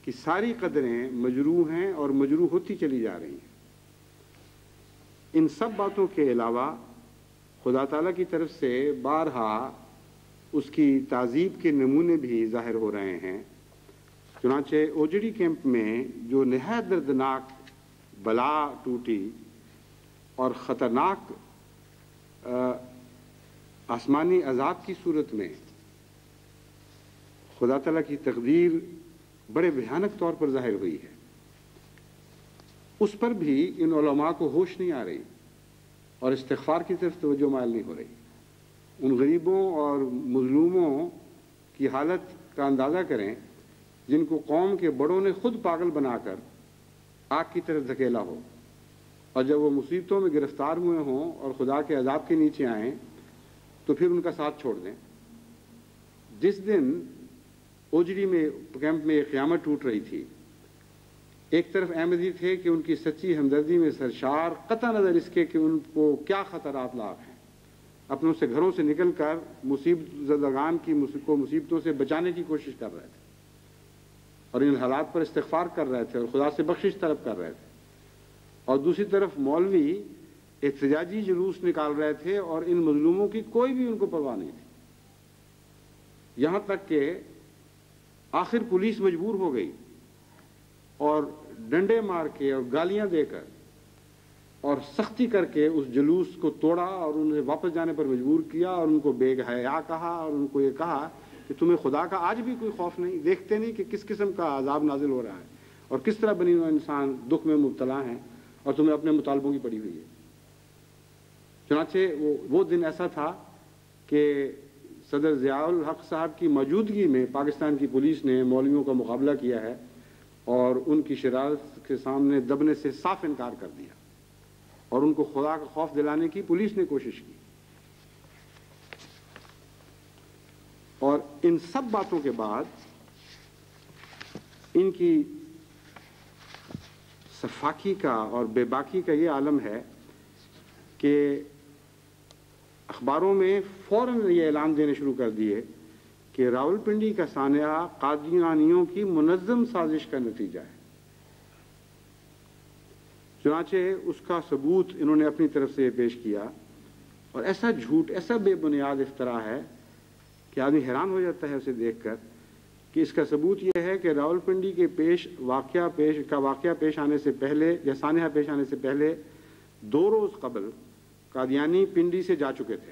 Speaker 1: کی ساری قدریں مجروح ہیں اور مجروح ہوتی چلی جا رہی ہیں۔ ان سب باتوں کے علاوہ خدا تعالیٰ کی طرف سے بارہا اس کی تعذیب کے نمونے بھی ظاہر ہو رہے ہیں۔ چنانچہ اوجڑی کیمپ میں جو نہایت دردناک بلا ٹوٹی اور خطرناک آسمانی عذاب کی صورت میں خدا تعالیٰ کی تقدیر بڑے بھیانک طور پر ظاہر ہوئی ہے، اس پر بھی ان علماء کو ہوش نہیں آ رہی اور استغفار کی طرف توجہ مائل نہیں ہو رہی۔ ان غریبوں اور مظلوموں کی حالت کا اندازہ کریں جن کو قوم کے بڑوں نے خود پاگل بنا کر آگ کی طرف دھکیلا ہو، اور جب وہ مصیبتوں میں گرفتار ہوئے ہوں اور خدا کے عذاب کے نیچے آئیں تو پھر ان کا ساتھ چھوڑ دیں۔ جس دن اوجڑی میں کیمپ میں ایک قیامت ٹوٹ رہی تھی، ایک طرف احمدی تھے کہ ان کی سچی ہمدردی میں سرشار، قطع نظر اس کے کہ ان کو کیا خطرات لاحق ہیں، اپنوں سے گھروں سے نکل کر مصیبت زدگان کو مصیبتوں سے بچانے کی کوشش کر رہے تھے اور ان حالات پر استغفار کر رہے تھے اور خدا سے بخشش طلب کر رہے تھے، اور دوسری طرف مولوی احتجاجی جلوس نکال رہے تھے اور ان مظلوموں کی کوئی بھی ان کو پرواہ نہیں تھی، یہاں تک کہ آخر پولیس مجبور ہو گئی اور ڈنڈے مار کے اور گالیاں دے کر اور سختی کر کے اس جلوس کو توڑا اور انہیں واپس جانے پر مجبور کیا اور ان کو بے حیا کہا اور ان کو یہ کہا کہ تمہیں خدا کا آج بھی کوئی خوف نہیں، دیکھتے نہیں کہ کس قسم کا عذاب نازل ہو رہا ہے اور کس طرح بنی ہوئے انسان دکھ میں مبتلا ہیں اور تمہیں اپنے مطالبوں کی پڑی ہوئی ہے۔ چنانچہ وہ دن ایسا تھا کہ صدر ضیاء الحق صاحب کی موجودگی میں پاکستان کی پولیس نے مولویوں کا مقابلہ کیا ہے اور ان کی شرارت کے سامنے دبنے سے صاف انکار کر دیا اور ان کو خدا کا خوف دلانے کی پولیس نے کوشش کی۔ اور ان سب باتوں کے بعد ان کی صفاکی کا اور بے باکی کا یہ عالم ہے کہ اخباروں میں فوراً یہ اعلان دینے شروع کر دیے کہ راولپنڈی کا سانحہ قادیانیوں کی منظم سازش کا نتیجہ ہے۔ چنانچہ اس کا ثبوت انہوں نے اپنی طرف سے پیش کیا، اور ایسا جھوٹ، ایسا بے بنیاد افطرا ہے کہ آدمی حیران ہو جاتا ہے اسے دیکھ کر کہ اس کا ثبوت یہ ہے کہ راولپنڈی کے واقعہ پیش آنے سے پہلے یا سانحہ پیش آنے سے پہلے 2 روز قبل قادیانی پنڈی سے جا چکے تھے،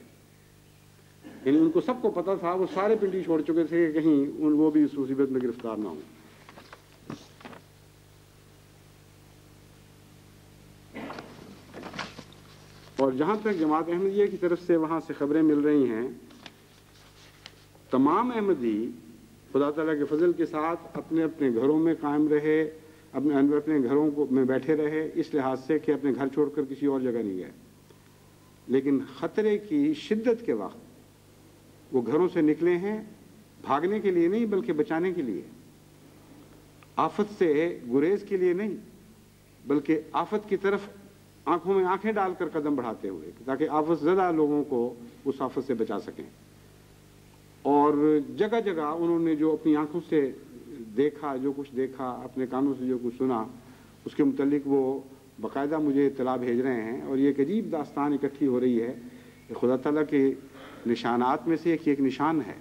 Speaker 1: یعنی ان کو سب کو پتا تھا، وہ سارے پنڈی چھوڑ چکے تھے کہ کہیں وہ بھی اس مصیبت میں گرفتار نہ ہوں۔ اور جہاں تک جماعت احمدیہ کی طرف سے وہاں سے خبریں مل رہی ہیں، تمام احمدی خدا تعالیٰ کے فضل کے ساتھ اپنے اپنے گھروں میں قائم رہے، اپنے گھروں میں بیٹھے رہے، اس لحاظ سے کہ اپنے گھر چھوڑ کر کسی اور جگہ نہیں گئے، لیکن خطرے کی شدت کے وقت وہ گھروں سے نکلے ہیں، بھاگنے کے لیے نہیں بلکہ بچانے کے لیے، آفت سے گریز کے لیے نہیں بلکہ آفت کی طرف آنکھوں میں آنکھیں ڈال کر قدم بڑھاتے ہوئے، تاکہ آفت زدہ لوگوں کو اس آفت سے بچا سکیں۔ اور جگہ جگہ انہوں نے جو اپنی آنکھوں سے دیکھا، جو کچھ دیکھا، اپنے کانوں سے جو کچھ سنا، اس کے متعلق وہ باقاعدہ مجھے اطلاع بھیج رہے ہیں، اور یہ ایک عجیب داستان اکٹھی ہو رہی ہے کہ خدا تعالیٰ کے نشانات میں سے ایک نشان ہے۔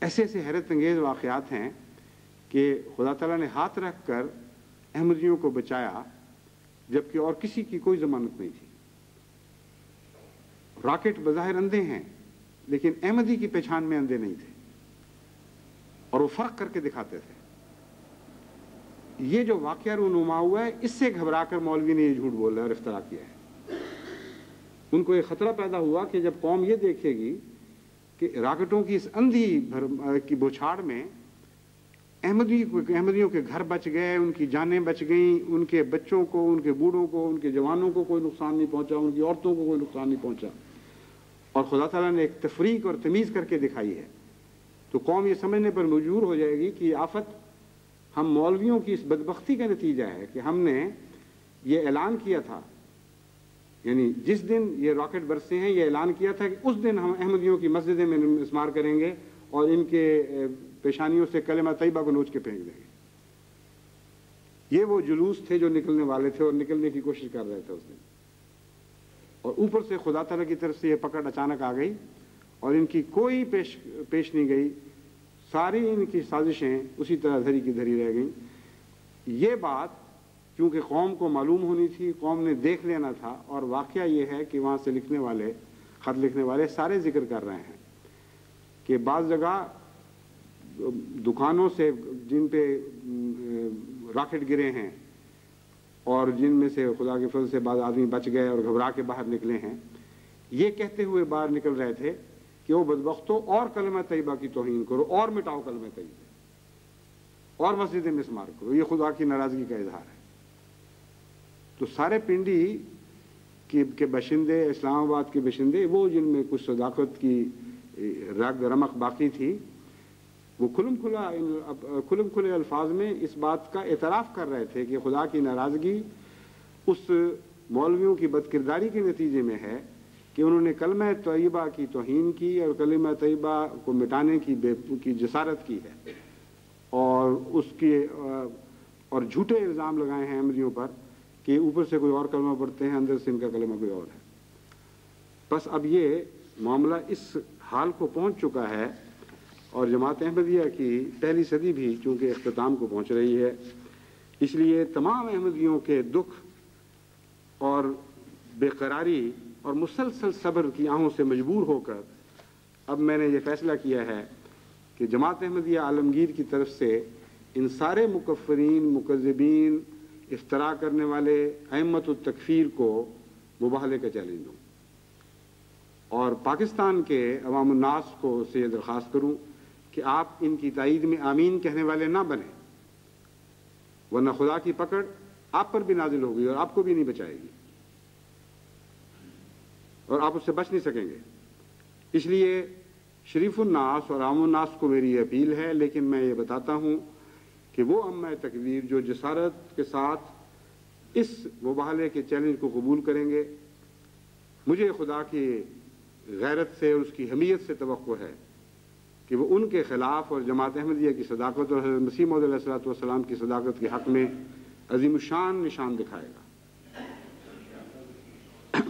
Speaker 1: ایسے ایسے حیرت انگیز واقعات ہیں کہ خدا تعالیٰ نے ہاتھ رکھ کر احمدیوں کو بچایا جبکہ اور کسی کی کوئی ضمانت نہیں تھی۔ راکٹ بظاہر اندھے ہیں لیکن احمدی کی پہچان میں اندھے نہیں تھے، اور وہ فرق کر کے دکھاتے تھے۔ یہ جو واقعہ رونما ہوا ہے، اس سے گھبرا کر مولوی نے یہ جھوٹ بولا اور افترا کیا ہے۔ ان کو یہ خطرہ پیدا ہوا کہ جب قوم یہ دیکھے گی کہ راکٹوں کی اس اندھی کی بوچھاڑ میں احمدیوں کے گھر بچ گئے، ان کی جانیں بچ گئیں، ان کے بچوں کو، ان کے بوڑھوں کو، ان کے جوانوں کو کوئی نقصان نہیں پہنچا، ان کی عورتوں کو کوئی نقصان نہیں پہنچا، اور خدا تعالیٰ نے ایک تفریق اور تمیز کر کے دکھائی ہے، تو قوم یہ سمجھنے پر مجبور ہو جائے گی کہ یہ آفت ہم مولویوں کی اس بدبختی کا نتیجہ ہے کہ ہم نے یہ اعلان کیا تھا، یعنی جس دن یہ راکٹ برسے ہیں یہ اعلان کیا تھا کہ اس دن ہم احمدیوں کی مسجدیں میں مسمار کریں گے اور ان کے پیشانیوں سے کلمہ طیبہ کو نوچ کے پھینک دیں گے۔ یہ وہ جلوس تھے جو نکلنے والے تھے اور نکلنے کی کوشش کر رہے تھے اس دن، اور اوپر سے خدا تعالیٰ کی طرف سے یہ پکڑ اچانک آ گئی اور ان کی کوئی پیش نہیں گئی، ساری ان کی سازشیں اسی طرح دھری کی دھری رہ گئیں۔ یہ بات کیونکہ قوم کو معلوم ہونی تھی، قوم نے دیکھ لینا تھا، اور واقعہ یہ ہے کہ وہاں سے خط لکھنے والے سارے ذکر کر رہے ہیں کہ بعض جگہ دکانوں سے جن پہ راکٹ گرے ہیں اور جن میں سے خدا کے فضل سے بعض آدمی بچ گئے اور گھبرا کے باہر نکلے ہیں، یہ کہتے ہوئے باہر نکل رہے تھے کہ وہ بدبختوں اور کلمہ طیبہ کی توہین کرو اور مٹاؤ کلمہ طیبہ اور مسجد مسمار کرو، یہ خدا کی ناراضگی کا اظہار ہے۔ تو سارے پنڈی کے باشندے، اسلام آباد کے باشندے، وہ جن میں کچھ صداقت کی رگ رمق باقی تھی، وہ کھلم کھلے الفاظ میں اس بات کا اعتراف کر رہے تھے کہ خدا کی ناراضگی اس مولویوں کی بدکرداری کے نتیجے میں ہے کہ انہوں نے کلمہ طیبہ کی توہین کی اور کلمہ طیبہ کو مٹانے کی جسارت کی ہے، اور جھوٹے الزام لگائے ہیں احمدیوں پر کہ اوپر سے کوئی اور کلمہ پڑھتے ہیں، اندر سے ان کا کلمہ کوئی اور ہے۔ بس اب یہ معاملہ اس حال کو پہنچ چکا ہے، اور جماعت احمدیہ کی پہلی صدی بھی چونکہ اختتام کو پہنچ رہی ہے، اس لیے تمام احمدیوں کے دکھ اور بے قراری اور مسلسل صبر کی آہوں سے مجبور ہو کر اب میں نے یہ فیصلہ کیا ہے کہ جماعت احمدیہ عالمگیر کی طرف سے ان سارے مکفرین، مکذبین، افتراء کرنے والے ائمۃ التکفیر کو مباہلے کا چیلنج دوں، اور پاکستان کے عوام الناس کو سے یہ درخواست کروں کہ آپ ان کی تائید میں آمین کہنے والے نہ بنیں، ورنہ خدا کی پکڑ آپ پر بھی نازل ہوگی اور آپ کو بھی نہیں بچائے گی، اور آپ اس سے بچ نہیں سکیں گے۔ اس لیے شریف الناس اور عام الناس کو میری اپیل ہے، لیکن میں یہ بتاتا ہوں کہ وہ امہ تکبیر جو جسارت کے ساتھ اس مباہلے کے چیلنج کو قبول کریں گے، مجھے خدا کی غیرت سے اور اس کی حمیت سے توقع ہے کہ وہ ان کے خلاف اور جماعت احمدیہ کی صداقت اور حضرت مسیح موعود علیہ الصلوۃ والسلام کی صداقت کے حق میں عظیم الشان نشان دکھائے گا۔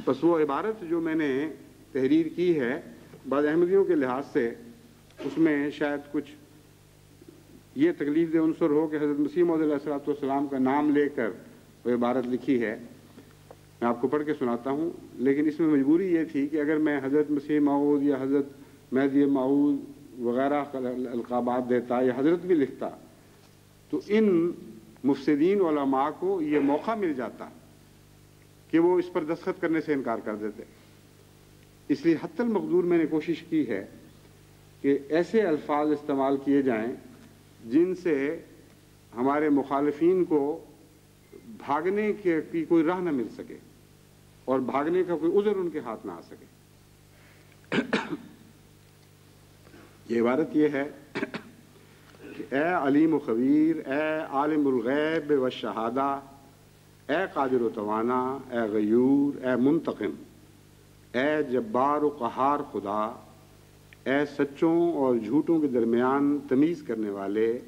Speaker 1: پس وہ عبارت جو میں نے تحریر کی ہے بعض احمدیوں کے لحاظ سے، اس میں شاید کچھ یہ تکلیف دہ عنصر ہو کہ حضرت مسیح موعود علیہ الصلوۃ والسلام کا نام لے کر وہ عبارت لکھی ہے، میں آپ کو پڑھ کے سناتا ہوں، لیکن اس میں مجبوری یہ تھی کہ اگر میں حضرت مسیح موعود یا حضرت مہدی موعود وغیرہ القابات دیتا یا حضرت بھی لکھتا تو ان مفسدین علماء کو یہ موقع مل جاتا کہ وہ اس پر دستخط کرنے سے انکار کر دیتے۔ اس لیے حتی المقدور میں نے کوشش کی ہے کہ ایسے الفاظ استعمال کیے جائیں جن سے ہمارے مخالفین کو بھاگنے کی کوئی راہ نہ مل سکے اور بھاگنے کا کوئی عذر ان کے ہاتھ نہ آ سکے۔ یہ عبارت یہ ہے کہ اے علیم و خبیر، اے عالم الغیب والشہادہ، اے قادر و توانا، اے غیور، اے منتقم، اے جبار و قہار خدا، اے سچوں اور جھوٹوں کے درمیان تمیز کرنے والے،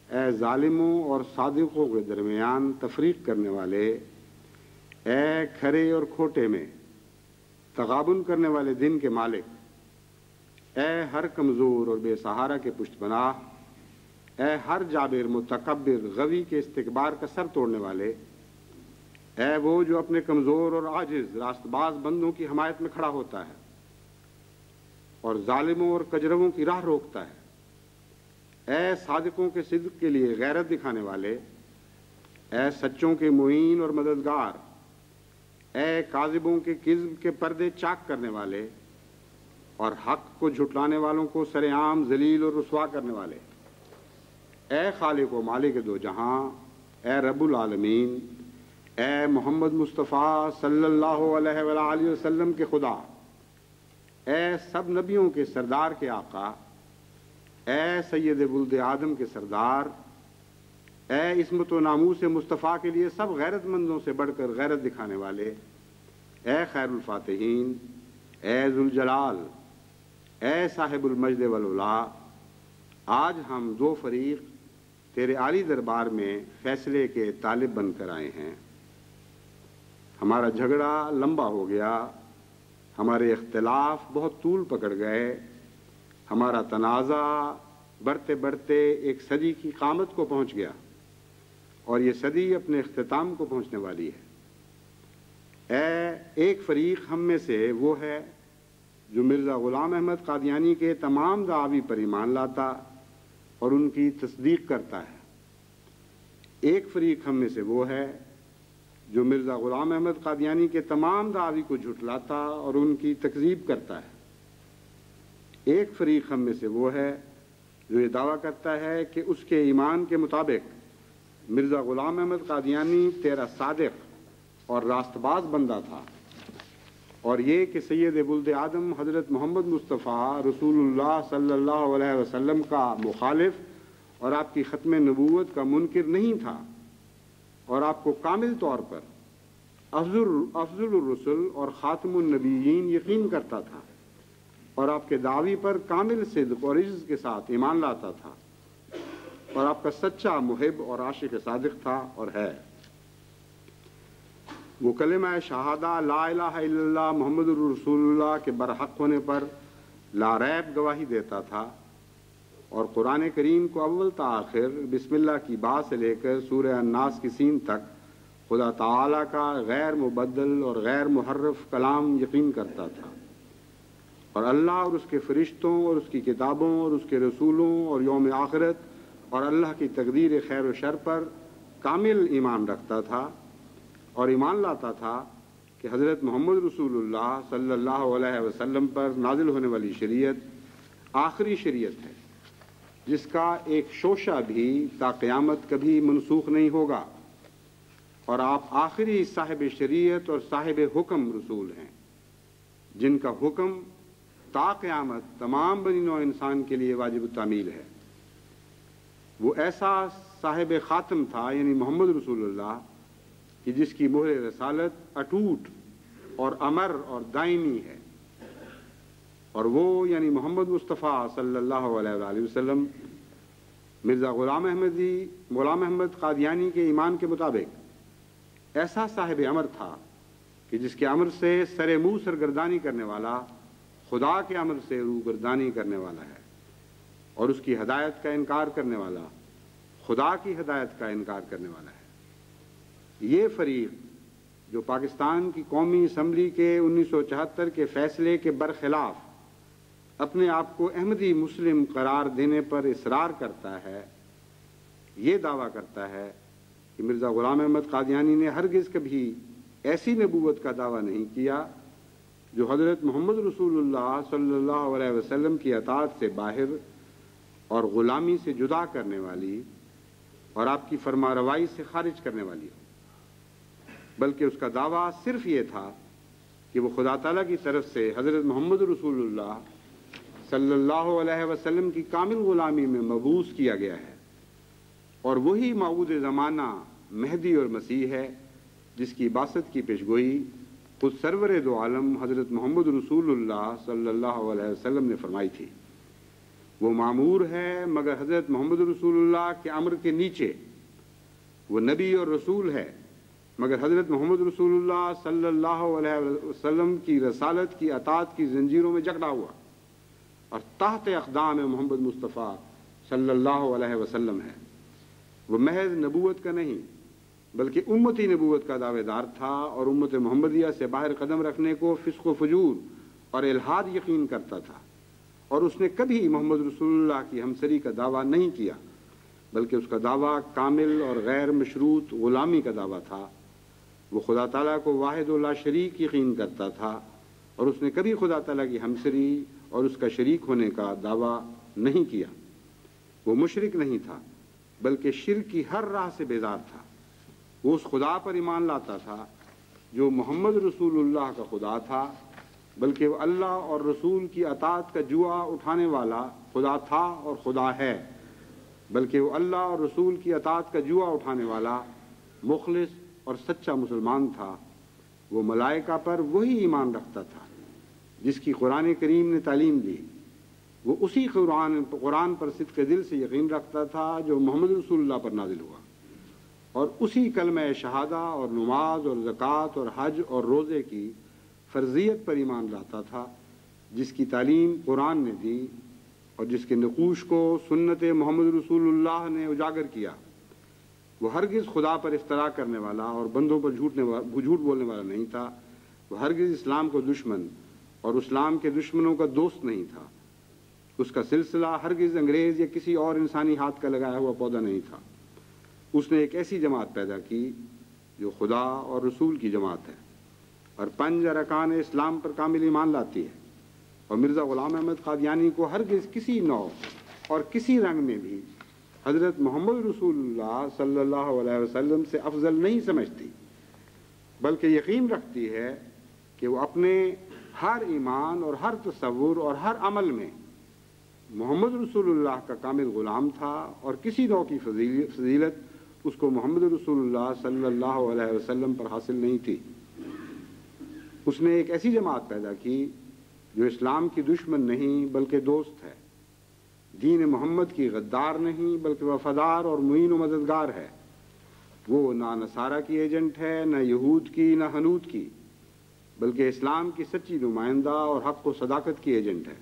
Speaker 1: اے ظالموں اور صادقوں کے درمیان تفریق کرنے والے، اے کھرے اور کھوٹے میں تغابن کرنے والے دن کے مالک، اے ہر کمزور اور بے سہارا کے پشت پناہ، اے ہر جابر متکبر غوی کے استکبار کا سر توڑنے والے، اے وہ جو اپنے کمزور اور عاجز راست باز بندوں کی حمایت میں کھڑا ہوتا ہے اور ظالموں اور کجروں کی راہ روکتا ہے، اے صادقوں کے صدق کے لیے غیرت دکھانے والے، اے سچوں کے معین اور مددگار، اے کاذبوں کے کذب کے پردے چاک کرنے والے اور حق کو جھٹلانے والوں کو سر عام ذلیل اور رسوا کرنے والے، اے خالق و مالک دو جہاں، اے رب العالمین، اے محمد مصطفیٰ صلی اللہ علیہ وآلہ وسلم کے خدا، اے سب نبیوں کے سردار کے آقا، اے سید ولد آدم کے سردار، اے عصمت و ناموس مصطفیٰ کے لیے سب غیرت مندوں سے بڑھ کر غیرت دکھانے والے، اے خیر الفاتحین، اے ذوالجلال، اے صاحب المجد والعلا، آج ہم دو فریق تیرے عالی دربار میں فیصلے کے طالب بن کر آئے ہیں۔ ہمارا جھگڑا لمبا ہو گیا، ہمارے اختلاف بہت طول پکڑ گئے، ہمارا تنازع بڑھتے بڑھتے ایک صدی کی قامت کو پہنچ گیا اور یہ صدی اپنے اختتام کو پہنچنے والی ہے۔ ایک فریق ہم میں سے وہ ہے جو مرزا غلام احمد قادیانی کے تمام دعاوی پر ایمان لاتا اور ان کی تصدیق کرتا ہے۔ ایک فریق ہم میں سے وہ ہے جو مرزا غلام احمد قادیانی کے تمام دعاوی کو جھٹلاتا اور ان کی تکذیب کرتا ہے۔ ایک فریق ہم میں سے وہ ہے جو یہ دعویٰ کرتا ہے کہ اس کے ایمان کے مطابق مرزا غلام احمد قادیانی تیرا صادق اور راست باز بندہ تھا، اور یہ کہ سید ولد آدم حضرت محمد مصطفیٰ رسول اللہ صلی اللہ علیہ وسلم کا مخالف اور آپ کی ختم نبوت کا منکر نہیں تھا، اور آپ کو کامل طور پر افضل الرسل اور خاتم النبیین یقین کرتا تھا، اور آپ کے دعوی پر کامل صدق اور عجز کے ساتھ ایمان لاتا تھا، اور آپ کا سچا محب اور عاشق صادق تھا اور ہے۔ وہ کلمہ شہادہ لا الہ الا اللہ محمد الرسول اللہ کے برحق ہونے پر لا ریب گواہی دیتا تھا، اور قرآن کریم کو اول تا آخر بسم اللہ کی با سے لے کر سورہ الناس کی سین تک خدا تعالیٰ کا غیر مبدل اور غیر محرف کلام یقین کرتا تھا، اور اللہ اور اس کے فرشتوں اور اس کی کتابوں اور اس کے رسولوں اور یوم آخرت اور اللہ کی تقدیر خیر و شر پر کامل ایمان رکھتا تھا، اور ایمان لاتا تھا کہ حضرت محمد رسول اللہ صلی اللہ علیہ وسلم پر نازل ہونے والی شریعت آخری شریعت ہے، جس کا ایک شوشہ بھی تا قیامت کبھی منسوخ نہیں ہوگا، اور آپ آخری صاحب شریعت اور صاحب حکم رسول ہیں، جن کا حکم تا قیامت تمام بنی نوع انسان کے لیے واجب التعمیل ہے۔ وہ ایسا صاحب خاتم تھا، یعنی محمد رسول اللہ، کہ جس کی مہر رسالت اٹوٹ اور امر اور دائمی ہے، اور وہ یعنی محمد مصطفیٰ صلی اللہ علیہ وآلہ وسلم مرزا غلام احمد قادیانی کے ایمان کے مطابق ایسا صاحب امر تھا کہ جس کے امر سے سر منہ سرگردانی کرنے والا خدا کے امر سے روگردانی کرنے والا ہے، اور اس کی ہدایت کا انکار کرنے والا خدا کی ہدایت کا انکار کرنے والا ہے۔ یہ فریق جو پاکستان کی قومی اسمبلی کے 1974 کے فیصلے کے برخلاف اپنے آپ کو احمدی مسلم قرار دینے پر اصرار کرتا ہے، یہ دعویٰ کرتا ہے کہ مرزا غلام احمد قادیانی نے ہرگز کبھی ایسی نبوت کا دعویٰ نہیں کیا جو حضرت محمد رسول اللہ صلی اللہ علیہ وسلم کی اطاعت سے باہر اور غلامی سے جدا کرنے والی اور آپ کی فرما روائی سے خارج کرنے والی ہو، بلکہ اس کا دعویٰ صرف یہ تھا کہ وہ خدا تعالیٰ کی طرف سے حضرت محمد رسول اللہ صلی اللہ علیہ وسلم کی کامل غلامی میں مبعوث کیا گیا ہے، اور وہی موعود زمانہ مہدی اور مسیح ہے جس کی بعثت کی پیشگوئی خود سرور دو عالم حضرت محمد رسول اللہ صلی اللہ علیہ وسلم نے فرمائی تھی۔ وہ معمور ہے مگر حضرت محمد رسول اللہ کے امر کے نیچے، وہ نبی اور رسول ہے مگر حضرت محمد رسول اللہ صلی اللہ علیہ وسلم کی رسالت کی اطاعت کی زنجیروں میں جکڑا ہوا اور تحت اقدام محمد مصطفیٰ صلی اللہ علیہ وسلم ہے۔ وہ محض نبوت کا نہیں بلکہ امتی نبوت کا دعوے دار تھا، اور امت محمدیہ سے باہر قدم رکھنے کو فسق و فجور اور الحاد یقین کرتا تھا، اور اس نے کبھی محمد رسول اللہ کی ہمسری کا دعویٰ نہیں کیا، بلکہ اس کا دعویٰ کامل اور غیر مشروط غلامی کا دعویٰ تھا۔ وہ خدا تعالیٰ کو واحد و لا شریک یقین کرتا تھا، اور اس نے کبھی خدا تعالیٰ کی ہمسری اور اس کا شریک ہونے کا دعویٰ نہیں کیا۔ وہ مشرک نہیں تھا بلکہ شرک کی ہر راہ سے بیزار تھا۔ وہ اس خدا پر ایمان لاتا تھا جو محمد رسول اللہ کا خدا تھا، بلکہ وہ اللہ اور رسول کی اطاعت کا جوا اٹھانے والا خدا تھا اور خدا ہے، بلکہ وہ اللہ اور رسول کی اطاعت کا جوا اٹھانے والا مخلص اور سچا مسلمان تھا۔ وہ ملائکہ پر وہی ایمان رکھتا تھا جس کی قرآن کریم نے تعلیم دی، وہ اسی قرآن پر صدق دل سے یقین رکھتا تھا جو محمد رسول اللہ پر نازل ہوا، اور اسی کلمہ شہادہ اور نماز اور زکوٰۃ اور حج اور روزے کی فرضیت پر ایمان لاتا تھا، جس کی تعلیم قرآن نے دی اور جس کے نقوش کو سنت محمد رسول اللہ نے اجاگر کیا۔ وہ ہرگز خدا پر افترا کرنے والا اور بندوں پر جھوٹ بولنے والا نہیں تھا۔ وہ ہرگز اسلام کو دشمن اور اسلام کے دشمنوں کا دوست نہیں تھا۔ اس کا سلسلہ ہرگز انگریز یا کسی اور انسانی ہاتھ کا لگایا ہوا پودا نہیں تھا۔ اس نے ایک ایسی جماعت پیدا کی جو خدا اور رسول کی جماعت ہے اور 5 ارکان اسلام پر کامل ایمان لاتی ہے، اور مرزا غلام احمد قادیانی کو ہرگز کسی نوع اور کسی رنگ میں بھی حضرت محمد رسول اللہ صلی اللہ علیہ وسلم سے افضل نہیں سمجھتی، بلکہ یقین رکھتی ہے کہ وہ اپنے ہر ایمان اور ہر تصور اور ہر عمل میں محمد رسول اللہ کا کامل غلام تھا، اور کسی نوع کی فضیلت اس کو محمد رسول اللہ صلی اللہ علیہ وسلم پر حاصل نہیں تھی۔ اس نے ایک ایسی جماعت پیدا کی جو اسلام کی دشمن نہیں بلکہ دوست ہے، دین محمد کی غدار نہیں بلکہ وفادار اور معین و مددگار ہے۔ وہ نہ نصارہ کی ایجنٹ ہے، نہ یہود کی، نہ ہنود کی، بلکہ اسلام کی سچی نمائندہ اور حق و صداقت کی ایجنٹ ہے۔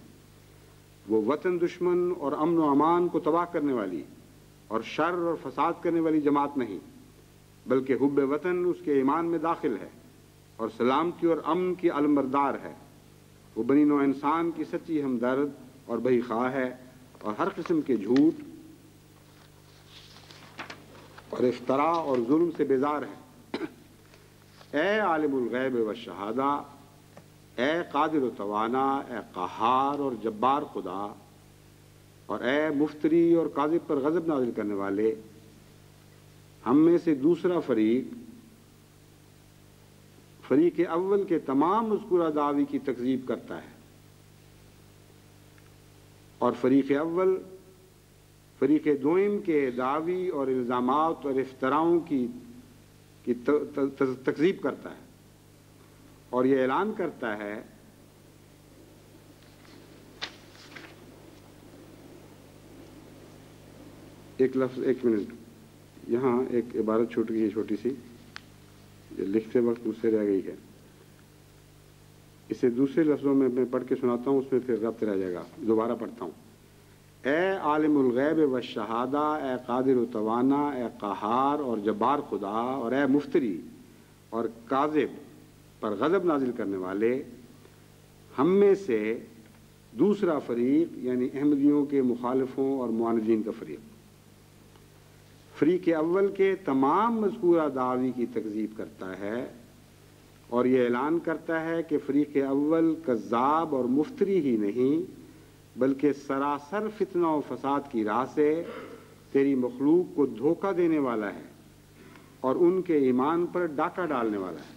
Speaker 1: وہ وطن دشمن اور امن و امان کو تباہ کرنے والی اور شر اور فساد کرنے والی جماعت نہیں، بلکہ حب وطن اس کے ایمان میں داخل ہے اور سلامتی اور امن کی علمبردار ہے۔ وہ بنی نوع انسان کی سچی ہمدرد اور بہی خواہ ہے، اور ہر قسم کے جھوٹ اور افتراء اور ظلم سے بیزار ہے۔ اے عالم الغیب والشہادہ، اے قادر و توانا، اے قہار اور جبار خدا، اور اے مفتری اور کاذب پر غضب نازل کرنے والے، ہم میں سے دوسرا فریق اول کے تمام مذکورہ دعوی کی تکذیب کرتا ہے، اور فریق دوم کے دعوی اور الزامات اور افتراؤں کی تکذیب کرتا ہے، اور یہ اعلان کرتا ہے ایک منٹ، یہاں ایک عبارت چھوٹ گئی ہے چھوٹی سی، جو لکھتے وقت مجھ سے رہ گئی ہے، اسے دوسرے لفظوں میں میں پڑھ کے سناتا ہوں، اس میں پھر ربط رہ جائے گا، دوبارہ پڑھتا ہوں۔ اے عالم الغیب والشہادہ، اے قادر و توانا، اے قہار اور جبار خدا، اور اے مفتری اور کاذب پر غضب نازل کرنے والے، ہم میں سے دوسرا فریق یعنی احمدیوں کے مخالفوں اور معاندین کا فریق اول کے تمام مذکورہ دعوی کی تکذیب کرتا ہے، اور یہ اعلان کرتا ہے کہ فریق اول کذاب اور مفتری ہی نہیں بلکہ سراسر فتنہ و فساد کی راہ سے تیری مخلوق کو دھوکہ دینے والا ہے اور ان کے ایمان پر ڈاکہ ڈالنے والا ہے۔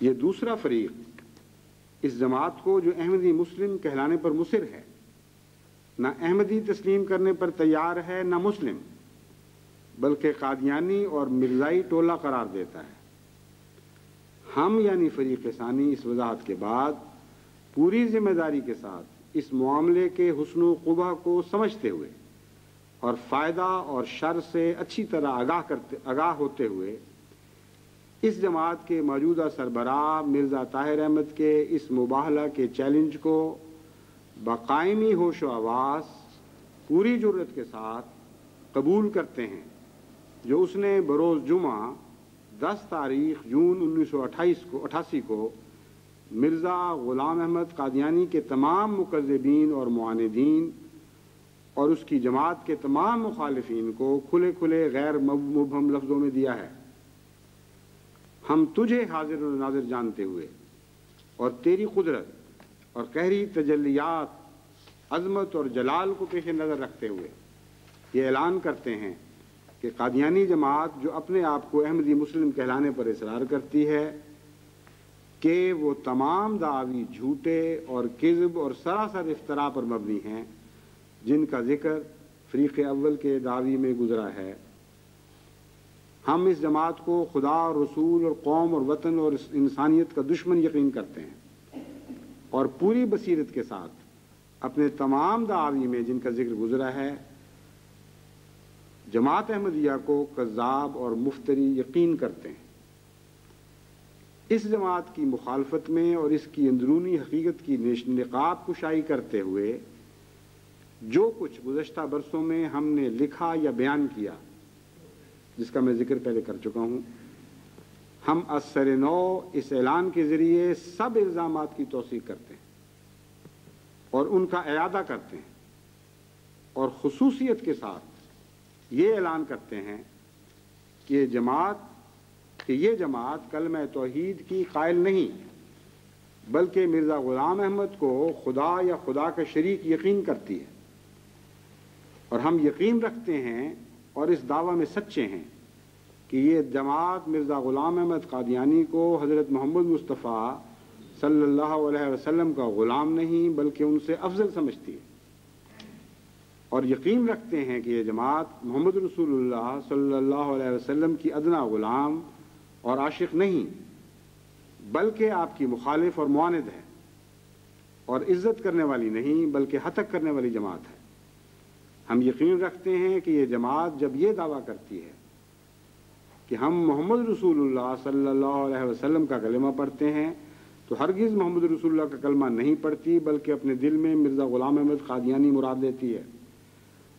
Speaker 1: یہ دوسرا فریق اس جماعت کو جو احمدی مسلم کہلانے پر مصر ہے، نہ احمدی تسلیم کرنے پر تیار ہے نہ مسلم، بلکہ قادیانی اور مرزائی ٹولہ قرار دیتا ہے۔ ہم یعنی فریق ثانی اس وضاحت کے بعد پوری ذمہ داری کے ساتھ اس معاملے کے حسن و قبح کو سمجھتے ہوئے اور فائدہ اور شر سے اچھی طرح آگاہ ہوتے ہوئے اس جماعت کے موجودہ سربراہ مرزا طاہر احمد کے اس مباہلہ کے چیلنج کو بقائمی ہوش و حواس پوری جرأت کے ساتھ قبول کرتے ہیں، جو اس نے بروز جمعہ 10 تاریخ جون 1988 کو مرزا غلام احمد قادیانی کے تمام مکذبین اور معاندین اور اس کی جماعت کے تمام مخالفین کو کھلے کھلے غیر مبہم لفظوں میں دیا ہے۔ ہم تجھے حاضر و ناظر جانتے ہوئے اور تیری قدرت اور قہری تجلیات، عظمت اور جلال کو پیش نظر رکھتے ہوئے یہ اعلان کرتے ہیں کہ قادیانی جماعت جو اپنے آپ کو احمدی مسلم کہلانے پر اصرار کرتی ہے کہ وہ تمام دعوی جھوٹے اور کذب اور سراسر افتراء پر مبنی ہیں جن کا ذکر فریق اول کے دعوی میں گزرا ہے۔ ہم اس جماعت کو خدا اور رسول اور قوم اور وطن اور انسانیت کا دشمن یقین کرتے ہیں، اور پوری بصیرت کے ساتھ اپنے تمام دعاوی میں جن کا ذکر گزرا ہے جماعت احمدیہ کو کذاب اور مفتری یقین کرتے ہیں۔ اس جماعت کی مخالفت میں اور اس کی اندرونی حقیقت کی نقاب کشائی کرتے ہوئے جو کچھ گزشتہ برسوں میں ہم نے لکھا یا بیان کیا، جس کا میں ذکر پہلے کر چکا ہوں، ہم از سر نو اس اعلان کے ذریعے سب الزامات کی توثیق کرتے ہیں اور ان کا اعادہ کرتے ہیں، اور خصوصیت کے ساتھ یہ اعلان کرتے ہیں کہ یہ جماعت کلمہ توحید کی قائل نہیں، بلکہ مرزا غلام احمد کو خدا یا خدا کا شریک یقین کرتی ہے، اور ہم یقین رکھتے ہیں اور اس دعویٰ میں سچے ہیں کہ یہ جماعت مرزا غلام احمد قادیانی کو حضرت محمد مصطفیٰ صلی اللہ علیہ وسلم کا غلام نہیں بلکہ ان سے افضل سمجھتی ہے، اور یقین رکھتے ہیں کہ یہ جماعت محمد رسول اللہ صلی اللہ علیہ وسلم کی ادنا غلام اور عاشق نہیں، بلکہ آپ کی مخالف اور معاند ہے، اور عزت کرنے والی نہیں بلکہ ہتک کرنے والی جماعت ہے۔ ہم یقین رکھتے ہیں کہ یہ جماعت جب یہ دعویٰ کرتی ہے کہ ہم محمد رسول اللہ صلی اللہ علیہ وسلم کا کلمہ پڑھتے ہیں تو ہرگز محمد رسول اللہ کا کلمہ نہیں پڑھتی، بلکہ اپنے دل میں مرزا غلام احمد قادیانی مراد لیتی ہے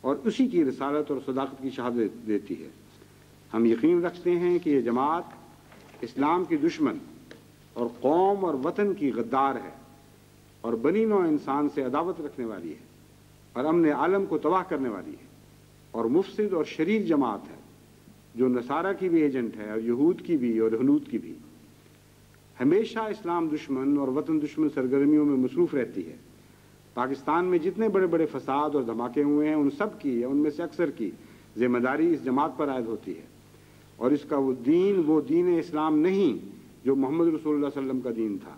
Speaker 1: اور اسی کی رسالت اور صداقت کی شہادت دیتی ہے۔ ہم یقین رکھتے ہیں کہ یہ جماعت اسلام کی دشمن اور قوم اور وطن کی غدار ہے، اور بنی نوع انسان سے عداوت رکھنے والی ہے، اور امن عالم کو تباہ کرنے والی ہے، اور مفسد اور شریر جماعت ہے جو نصارہ کی بھی ایجنٹ ہے اور یہود کی بھی اور ہنود کی بھی۔ ہمیشہ اسلام دشمن اور وطن دشمن سرگرمیوں میں مصروف رہتی ہے۔ پاکستان میں جتنے بڑے بڑے فساد اور دھماکے ہوئے ہیں ان سب کی یا ان میں سے اکثر کی ذمہ داری اس جماعت پر عائد ہوتی ہے، اور اس کا وہ دین اسلام نہیں جو محمد رسول اللہ صلی اللہ علیہ وسلم کا دین تھا،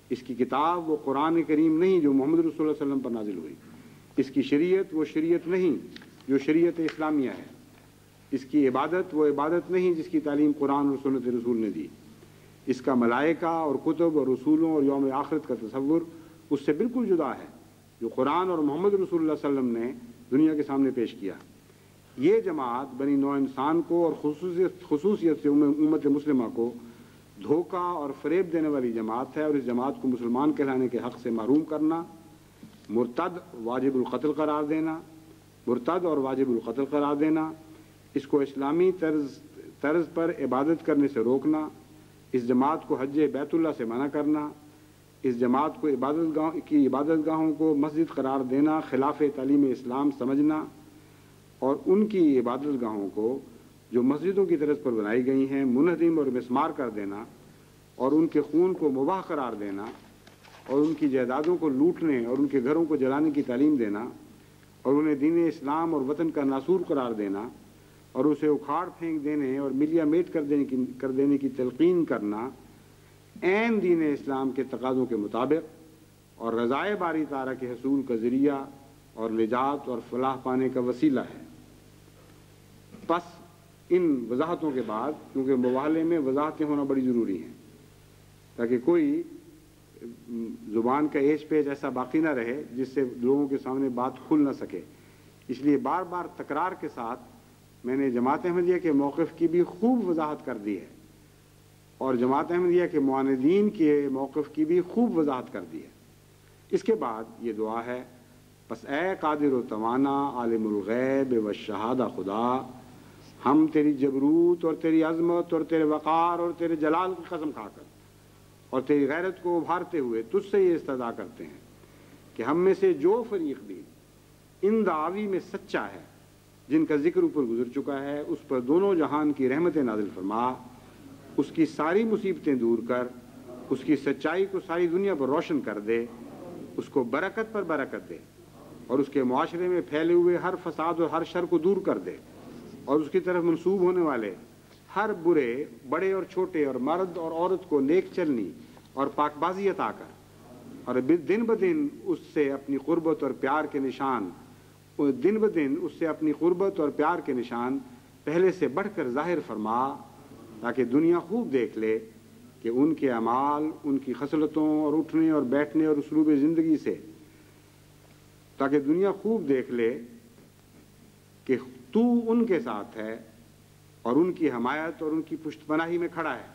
Speaker 1: اس کی کتاب وہ قرآن کریم نہیں جو محمد رسول اللہ صلی اللہ علیہ وسلم پر نازل ہوئی، اس کی شریعت وہ شریعت نہیں جو شریعت اسلامیہ ہے، اس کی عبادت وہ عبادت نہیں جس کی تعلیم قرآن اور سنت رسول نے دی، اس کا ملائکہ اور کتب اور رسولوں اور یوم آخرت کا تصور اس سے بالکل جدا ہے جو قرآن اور محمد رسول اللہ صلی اللہ علیہ وسلم نے دنیا کے سامنے پیش کیا۔ یہ جماعت بنی نوع انسان کو اور خصوصیت سے امت مسلمہ کو دھوکہ اور فریب دینے والی جماعت ہے، اور اس جماعت کو مسلمان کہلانے کے حق سے محروم کرنا، مرتد واجب القتل قرار دینا، اس کو اسلامی طرز پر عبادت کرنے سے روکنا، اس جماعت کو حج بیت اللہ سے منع کرنا، اس جماعت کو عبادت گاہوں کو مسجد قرار دینا، خلاف تعلیم اسلام سمجھنا، اور ان کی عبادت گاہوں کو جو مسجدوں کی طرز پر بنائی گئی ہیں منہدم اور مسمار کر دینا، اور ان کے خون کو مباح قرار دینا، اور ان کی جائیدادوں کو لوٹنے اور ان کے گھروں کو جلانے کی تعلیم دینا، اور انہیں دین اسلام اور وطن کا ناسور قرار دینا، اور اسے اکھاڑ پھینک دینے اور ملیا میٹ کر دینے کی تلقین کرنا عین دین اسلام کے تقاضوں کے مطابق اور رضائے باری تعالیٰ کے حصول کا ذریعہ اور نجات اور فلاح پانے کا وسیلہ ہے۔ پس ان وضاحتوں کے بعد، کیونکہ مواحلے میں وضاحتیں ہونا بڑی ضروری ہیں تاکہ کوئی زبان کا ایج پیج ایسا باقی نہ رہے جس سے لوگوں کے سامنے بات کھل نہ سکے، اس لیے بار بار تکرار کے ساتھ میں نے جماعت احمدیہ کے موقف کی بھی خوب وضاحت کر دی ہے، اور جماعت احمدیہ کے معاندین کے موقف کی بھی خوب وضاحت کر دی ہے۔ اس کے بعد یہ دعا ہے، بس اے قادر و توانا عالم الغیب والشہادہ خدا، ہم تیری جبروت اور تیری عظمت اور تیرے وقار اور تیرے جلال کی قسم کھا کر اور تیری غیرت کو ابھارتے ہوئے تجھ سے یہ استدعا کرتے ہیں کہ ہم میں سے جو فریق بھی ان دعاوی میں سچا ہے جن کا ذکر اوپر گزر چکا ہے، اس پر دونوں جہان کی رحمتیں نازل فرما، اس کی ساری مصیبتیں دور کر، اس کی سچائی کو ساری دنیا پر روشن کر دے، اس کو برکت پر برکت دے، اور اس کے معاشرے میں پھیلے ہوئے ہر فساد اور ہر شر کو دور کر دے، اور اس کی طرف منسوب ہونے والے ہر برے بڑے اور چھوٹے اور مرد اور عورت کو نیک چلنی اور پاک بازی عطا کر، اور دن بدن اس سے اپنی قربت اور پیار کے نشان پہلے سے بڑھ کر ظاہر فرما، تاکہ دنیا خوب دیکھ لے کہ ان کے اعمال، ان کی خصلتوں اور اٹھنے اور بیٹھنے اور اسلوب زندگی سے، تاکہ دنیا خوب دیکھ لے کہ تو ان کے ساتھ ہے اور ان کی حمایت اور ان کی پشت پناہی میں کھڑا ہے،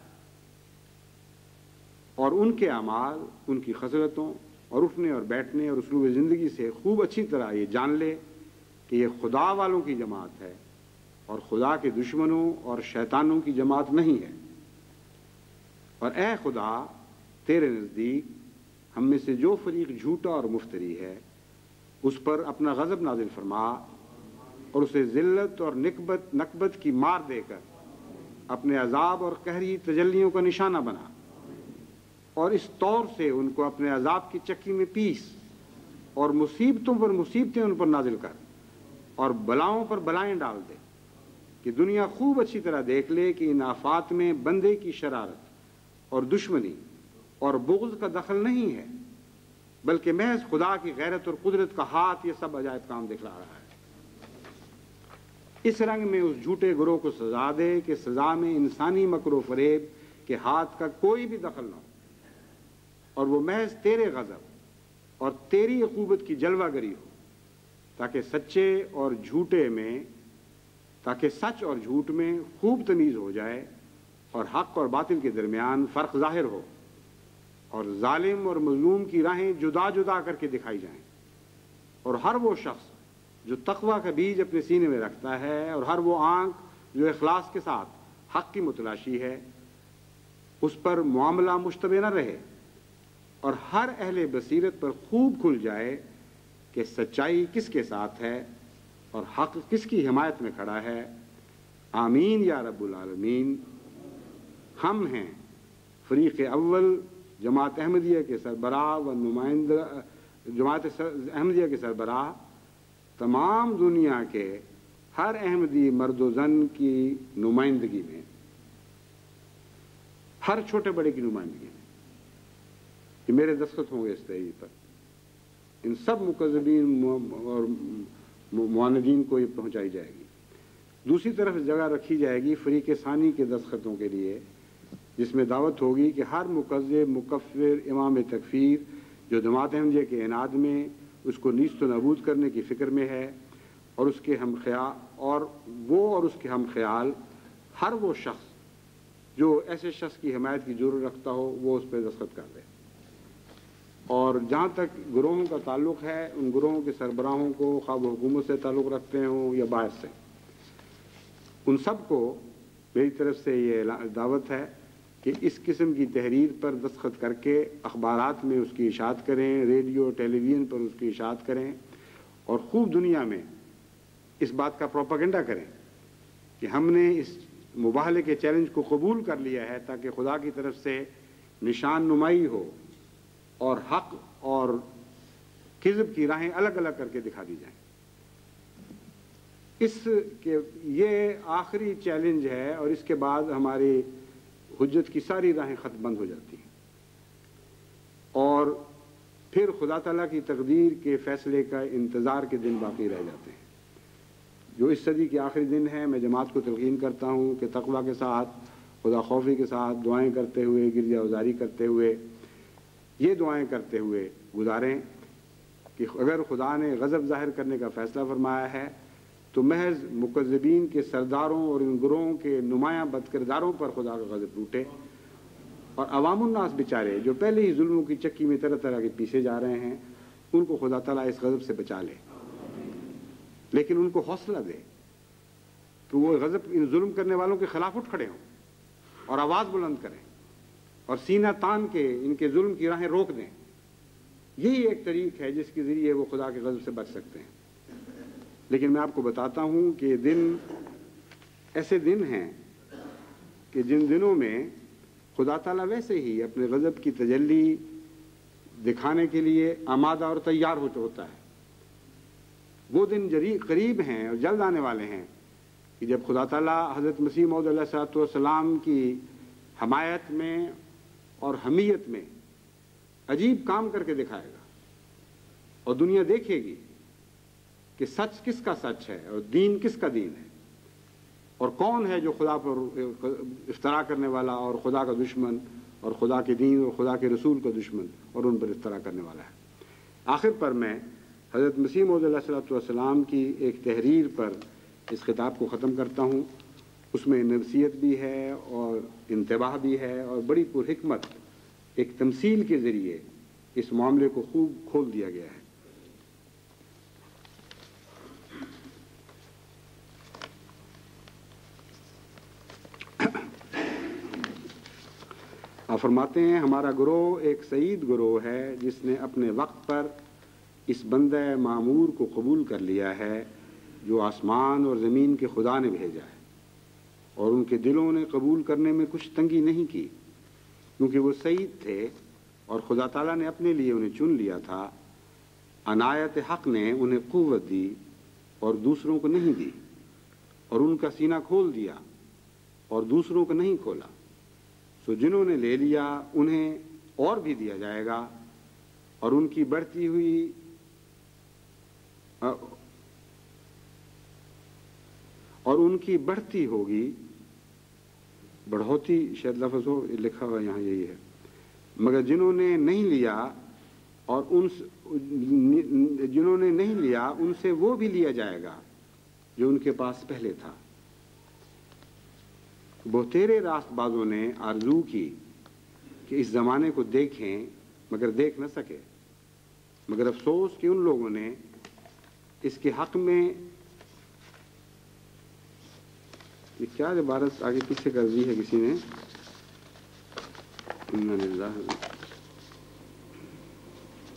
Speaker 1: اور ان کے اعمال، ان کی خصلتوں اور اٹھنے اور بیٹھنے اور اسلوب زندگی سے خوب اچھی طرح یہ جان لے کہ یہ خدا والوں کی جماعت ہے اور خدا کے دشمنوں اور شیطانوں کی جماعت نہیں ہے۔ اور اے خدا، تیرے نزدیک ہم میں سے جو فریق جھوٹا اور مفتری ہے اس پر اپنا غضب نازل فرما اور اسے ذلت اور نکبت کی مار دے کر اپنے عذاب اور قہری تجلیوں کا نشانہ بنا، اور اس طور سے ان کو اپنے عذاب کی چکی میں پیس، اور مصیبتوں پر مصیبتیں ان پر نازل کر اور بلاؤں پر بلائیں ڈال دے، کہ دنیا خوب اچھی طرح دیکھ لے کہ ان آفات میں بندے کی شرارت اور دشمنی اور بغض کا دخل نہیں ہے، بلکہ محض خدا کی غیرت اور قدرت کا ہاتھ یہ سب عجائب کام دکھلا رہا ہے۔ اس رنگ میں اس جھوٹے گروہ کو سزا دے کہ سزا میں انسانی مکر و فریب کے ہاتھ کا کوئی بھی دخل نہ ہو، اور وہ محض تیرے غضب اور تیری عقوبت کی جلوہ گری ہو، تاکہ سچ اور جھوٹ میں خوب تمیز ہو جائے اور حق اور باطل کے درمیان فرق ظاہر ہو، اور ظالم اور مظلوم کی راہیں جدا جدا کر کے دکھائی جائیں، اور ہر وہ شخص جو تقوی کا بیج اپنے سینے میں رکھتا ہے اور ہر وہ آنکھ جو اخلاص کے ساتھ حق کی متلاشی ہے اس پر معاملہ مشتبہ نہ رہے، اور ہر اہل بصیرت پر خوب کھل جائے کہ سچائی کس کے ساتھ ہے اور حق کس کی حمایت میں کھڑا ہے۔ آمین یا رب العالمین۔ ہم ہیں فریق اول جماعت احمدیہ کے سربراہ و نمائندہ، جماعت احمدیہ کے سربراہ تمام دنیا کے ہر احمدی مرد و زن کی نمائندگی میں، ہر چھوٹے بڑے کی نمائندگی میں، کہ میرے دستخط ہوں گے اس تحریر پر، ان سب مکذبین اور معاندین کو یہ پہنچائی جائے گی۔ دوسری طرف جگہ رکھی جائے گی فریق ثانی کے دستخطوں کے لیے، جس میں دعوت ہوگی کہ ہر مکذب، مکفر، امام تکفیر جو جماعت احمدیہ کے عناد میں اس کو نیست و نابود کرنے کی فکر میں ہے، اور اس کے ہم خیال ہر وہ شخص جو ایسے شخص کی حمایت کی ضرورت رکھتا ہو وہ اس پہ دستخط کر دے۔ اور جہاں تک گروہوں کا تعلق ہے، ان گروہوں کے سربراہوں کو، خواہ وہ حکومت سے تعلق رکھتے ہوں یا باہر سے، ان سب کو میری طرف سے یہ دعوت ہے کہ اس قسم کی تحریر پر دستخط کر کے اخبارات میں اس کی اشاعت کریں، ریڈیو ٹیلی ویژن پر اس کی اشاعت کریں، اور خوب دنیا میں اس بات کا پروپیگنڈا کریں کہ ہم نے اس مباہلے کے چیلنج کو قبول کر لیا ہے، تاکہ خدا کی طرف سے نشان نمائی ہو اور حق اور کذب کی راہیں الگ الگ کر کے دکھا دی جائیں۔ یہ آخری چیلنج ہے، اور اس کے بعد ہماری حجت کی ساری راہیں ختم بند ہو جاتی ہیں، اور پھر خدا تعالیٰ کی تقدیر کے فیصلے کا انتظار کے دن باقی رہ جاتے ہیں۔ جو اس صدی کے آخری دن ہے، میں جماعت کو تلقین کرتا ہوں کہ تقوی کے ساتھ، خدا خوفی کے ساتھ دعائیں کرتے ہوئے، گرجا گزاری کرتے ہوئے، یہ دعائیں کرتے ہوئے گزاریں کہ اگر خدا نے غضب ظاہر کرنے کا فیصلہ فرمایا ہے تو محض مکذبین کے سرداروں اور ان گروہوں کے نمایاں بدکرداروں پر خدا کا غضب ٹوٹے، اور عوام الناس بیچارے جو پہلے ہی ظلموں کی چکی میں طرح طرح کے پیسے جا رہے ہیں، ان کو خدا تعالیٰ اس غضب سے بچا لے، لیکن ان کو حوصلہ دے کہ وہ غضب ان ظلم کرنے والوں کے خلاف اٹھ کھڑے ہوں اور آواز بلند کریں اور سینہ تان کے ان کے ظلم کی راہیں روک دیں۔ یہی ایک طریق ہے جس کے ذریعے وہ خدا کے غضب سے بچ سکتے ہیں۔ لیکن میں آپ کو بتاتا ہوں کہ دن ایسے دن ہیں کہ جن دنوں میں خدا تعالیٰ ویسے ہی اپنے غضب کی تجلی دکھانے کے لیے آمادہ اور تیار ہوتا ہے۔ وہ دن قریب ہیں اور جلد آنے والے ہیں کہ جب خدا تعالیٰ حضرت مسیح موعود علیہ الصلوۃ والسلام کی حمایت میں اور حمیت میں عجیب کام کر کے دکھائے گا، اور دنیا دیکھے گی کہ سچ کس کا سچ ہے اور دین کس کا دین ہے، اور کون ہے جو خدا پر افترا کرنے والا اور خدا کا دشمن اور خدا کے دین اور خدا کے رسول کا دشمن اور ان پر افترا کرنے والا ہے۔ آخر پر میں حضرت مسیح موعود علیہ الصلوۃ والسلام کی ایک تحریر پر اس خطاب کو ختم کرتا ہوں۔ اس میں نصیحت بھی ہے اور انتباہ بھی ہے اور بڑی پرحکمت ایک تمثیل کے ذریعے اس معاملے کو خوب کھول دیا گیا ہے۔ آپ فرماتے ہیں ہمارا گروہ ایک سعید گروہ ہے جس نے اپنے وقت پر اس بندہ معمور کو قبول کر لیا ہے جو آسمان اور زمین کے خدا نے بھیجا ہے، اور ان کے دلوں نے قبول کرنے میں کچھ تنگی نہیں کی کیونکہ وہ سعید تھے اور خدا تعالیٰ نے اپنے لیے انہیں چن لیا تھا۔ عنایت حق نے انہیں قوت دی اور دوسروں کو نہیں دی، اور ان کا سینہ کھول دیا اور دوسروں کو نہیں کھولا۔ سو جنہوں نے لے لیا انہیں اور بھی دیا جائے گا، اور ان کی بڑھتی ہوئی اور ان کی بڑھتی ہوگی، بڑھوتی شاید لفظ ہو، لکھا ہوا یہاں یہی ہے، مگر جنہوں نے نہیں لیا ان سے وہ بھی لیا جائے گا جو ان کے پاس پہلے تھا۔ بہتیرے راست بازوں نے آرزو کی کہ اس زمانے کو دیکھیں مگر دیکھ نہ سکے، مگر افسوس کہ ان لوگوں نے اس کے حق میں یہ کیا عبارت آگے پیچھے کر دی ہے کسی نے، انا للہ،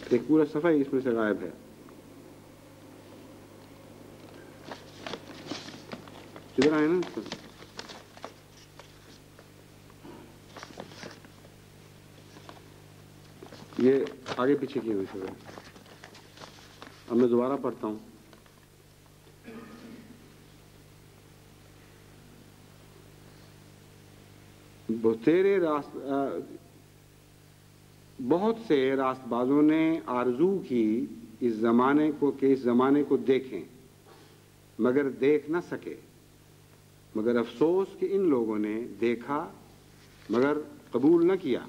Speaker 1: ایک پورا صفحہ اس میں سے غائب ہے۔ ادھر آئے نا، یہ آگے پیچھے کی ہوئی ہے۔ اب میں دوبارہ پڑھتا ہوں۔ بہت سے راست بازوں نے آرزو کی اس زمانے کو دیکھیں مگر دیکھ نہ سکے، مگر افسوس کہ ان لوگوں نے دیکھا مگر قبول نہ کیا۔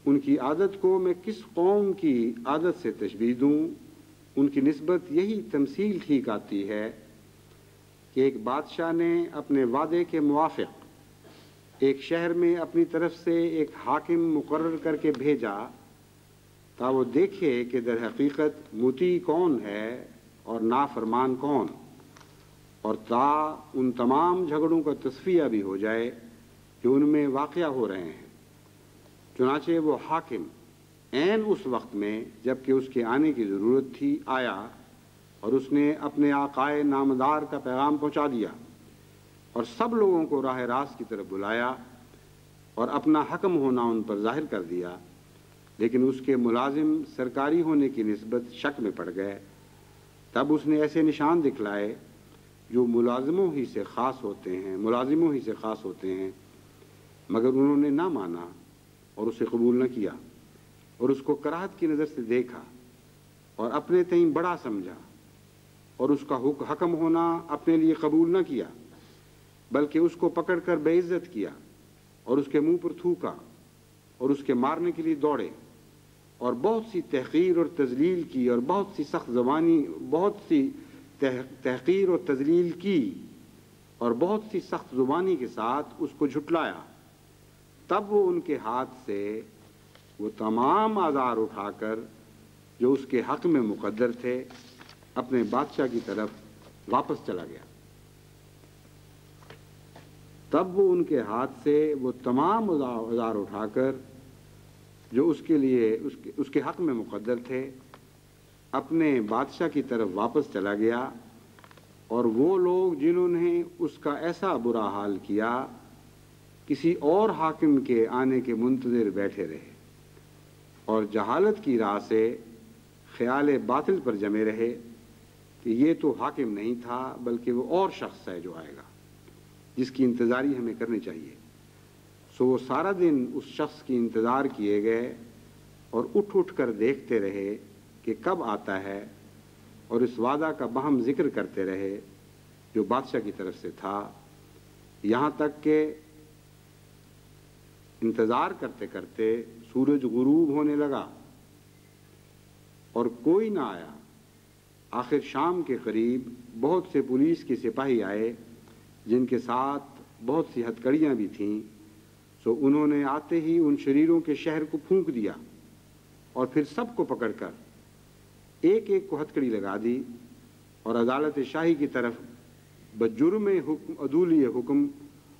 Speaker 1: ان کی عادت کو میں کس قوم کی عادت سے تشبیہ دوں؟ ان کی نسبت یہی تمثیل ٹھیک آتی ہے کہ ایک بادشاہ نے اپنے وعدے کے موافق ایک شہر میں اپنی طرف سے ایک حاکم مقرر کر کے بھیجا تا وہ دیکھے کہ در حقیقت مطیع کون ہے اور نافرمان کون، اور تا ان تمام جھگڑوں کا تصفیہ بھی ہو جائے جو ان میں واقع ہو رہے ہیں۔ چنانچہ وہ حاکم عین اس وقت میں جبکہ اس کے آنے کی ضرورت تھی آیا، اور اس نے اپنے آقائے نامدار کا پیغام پہنچا دیا اور سب لوگوں کو راہ راست کی طرف بلایا اور اپنا حکم ہونا ان پر ظاہر کر دیا، لیکن اس کے ملازم سرکاری ہونے کی نسبت شک میں پڑ گئے۔ تب اس نے ایسے نشان دکھلائے جو ملازموں ہی سے خاص ہوتے ہیں، مگر انہوں نے نہ مانا اور اسے قبول نہ کیا، اور اس کو کراہت کی نظر سے دیکھا اور اپنے تئیں بڑا سمجھا، اور اس کا حکم ہونا اپنے لیے قبول نہ کیا، بلکہ اس کو پکڑ کر بے عزت کیا اور اس کے منہ پر تھوکا اور اس کے مارنے کے لیے دوڑے، اور بہت سی تحقیر اور تذلیل کی اور بہت سی سخت زبانی کے ساتھ اس کو جھٹلایا۔ تب وہ ان کے ہاتھ سے وہ تمام آزار اٹھا کر جو اس کے حق میں مقدر تھے اپنے بادشاہ کی طرف واپس چلا گیا۔ تب وہ ان کے ہاتھ سے وہ تمام آزار اٹھا کر جو اس کے حق میں مقدر تھے اپنے بادشاہ کی طرف واپس چلا گیا، اور وہ لوگ جنہوں نے اس کا ایسا برا حال کیا کسی اور حاکم کے آنے کے منتظر بیٹھے رہے اور جہالت کی راہ سے خیال باطل پر جمے رہے کہ یہ تو حاکم نہیں تھا بلکہ وہ اور شخص ہے جو آئے گا جس کی انتظاری ہمیں کرنی چاہیے۔ سو وہ سارا دن اس شخص کی انتظار کیے گئے اور اٹھ اٹھ کر دیکھتے رہے کہ کب آتا ہے، اور اس وعدہ کا باہم ذکر کرتے رہے جو بادشاہ کی طرف سے تھا، یہاں تک کہ انتظار کرتے کرتے سورج غروب ہونے لگا اور کوئی نہ آیا۔ آخر شام کے قریب بہت سے پولیس کے سپاہی آئے جن کے ساتھ بہت سی ہتھکڑیاں بھی تھیں، سو انہوں نے آتے ہی ان شریروں کے شہر کو پھونک دیا اور پھر سب کو پکڑ کر ایک ایک کو ہتھکڑی لگا دی اور عدالت شاہی کی طرف بجرم عدولی حکم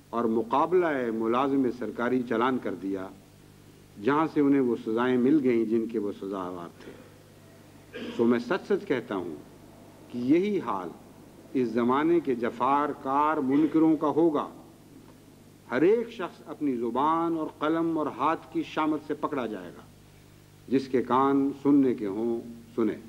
Speaker 1: اور مقابلہ ملازم سرکاری چلان کر دیا، جہاں سے انہیں وہ سزائیں مل گئیں جن کے وہ سزاوار تھے۔ سو میں سچ سچ کہتا ہوں کہ یہی حال اس زمانے کے جفار کار منکروں کا ہوگا۔ ہر ایک شخص اپنی زبان اور قلم اور ہاتھ کی شامت سے پکڑا جائے گا۔ جس کے کان سننے کے ہوں سنیں۔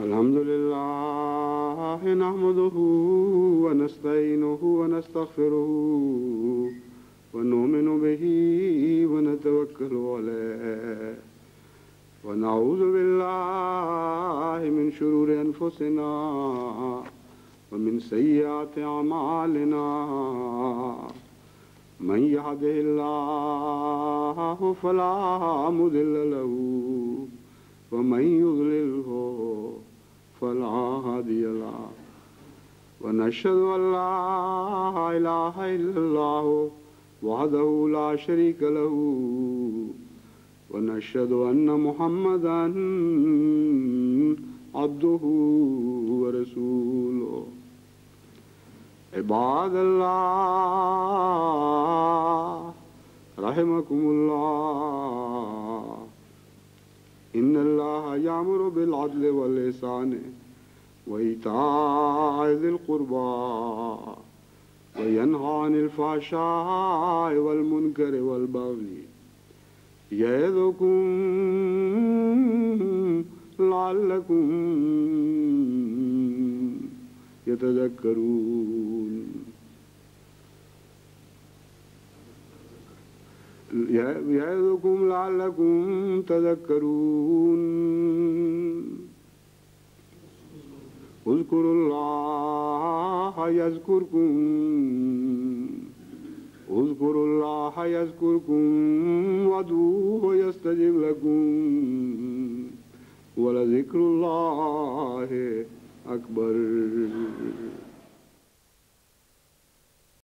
Speaker 1: الحمد للہ نحمدہ ونستعینہ ونستغفرہ ونؤمن بہ ونتوکل علیہ ونعوذ باللہ من شرور انفسنا ومن سیئات اعمالنا من یہدہ اللہ فلا مضل له ومن یضللہ فلا هادي له ونشهد أن لا إله إلا الله وحده لا شريك له ونشهد أن محمدا عبده ورسوله عباد الله رحمكم الله إن الله يأمر بالعدل والإحسان وإيتاء ذي القربى وينهى عن الفحشاء والمنكر والبغي يعظكم لعلكم يتذكرون يعظكم لعلكم تذكرون اذكروا الله يذكركم وادعوه يستجب لكم ولذكر الله أكبر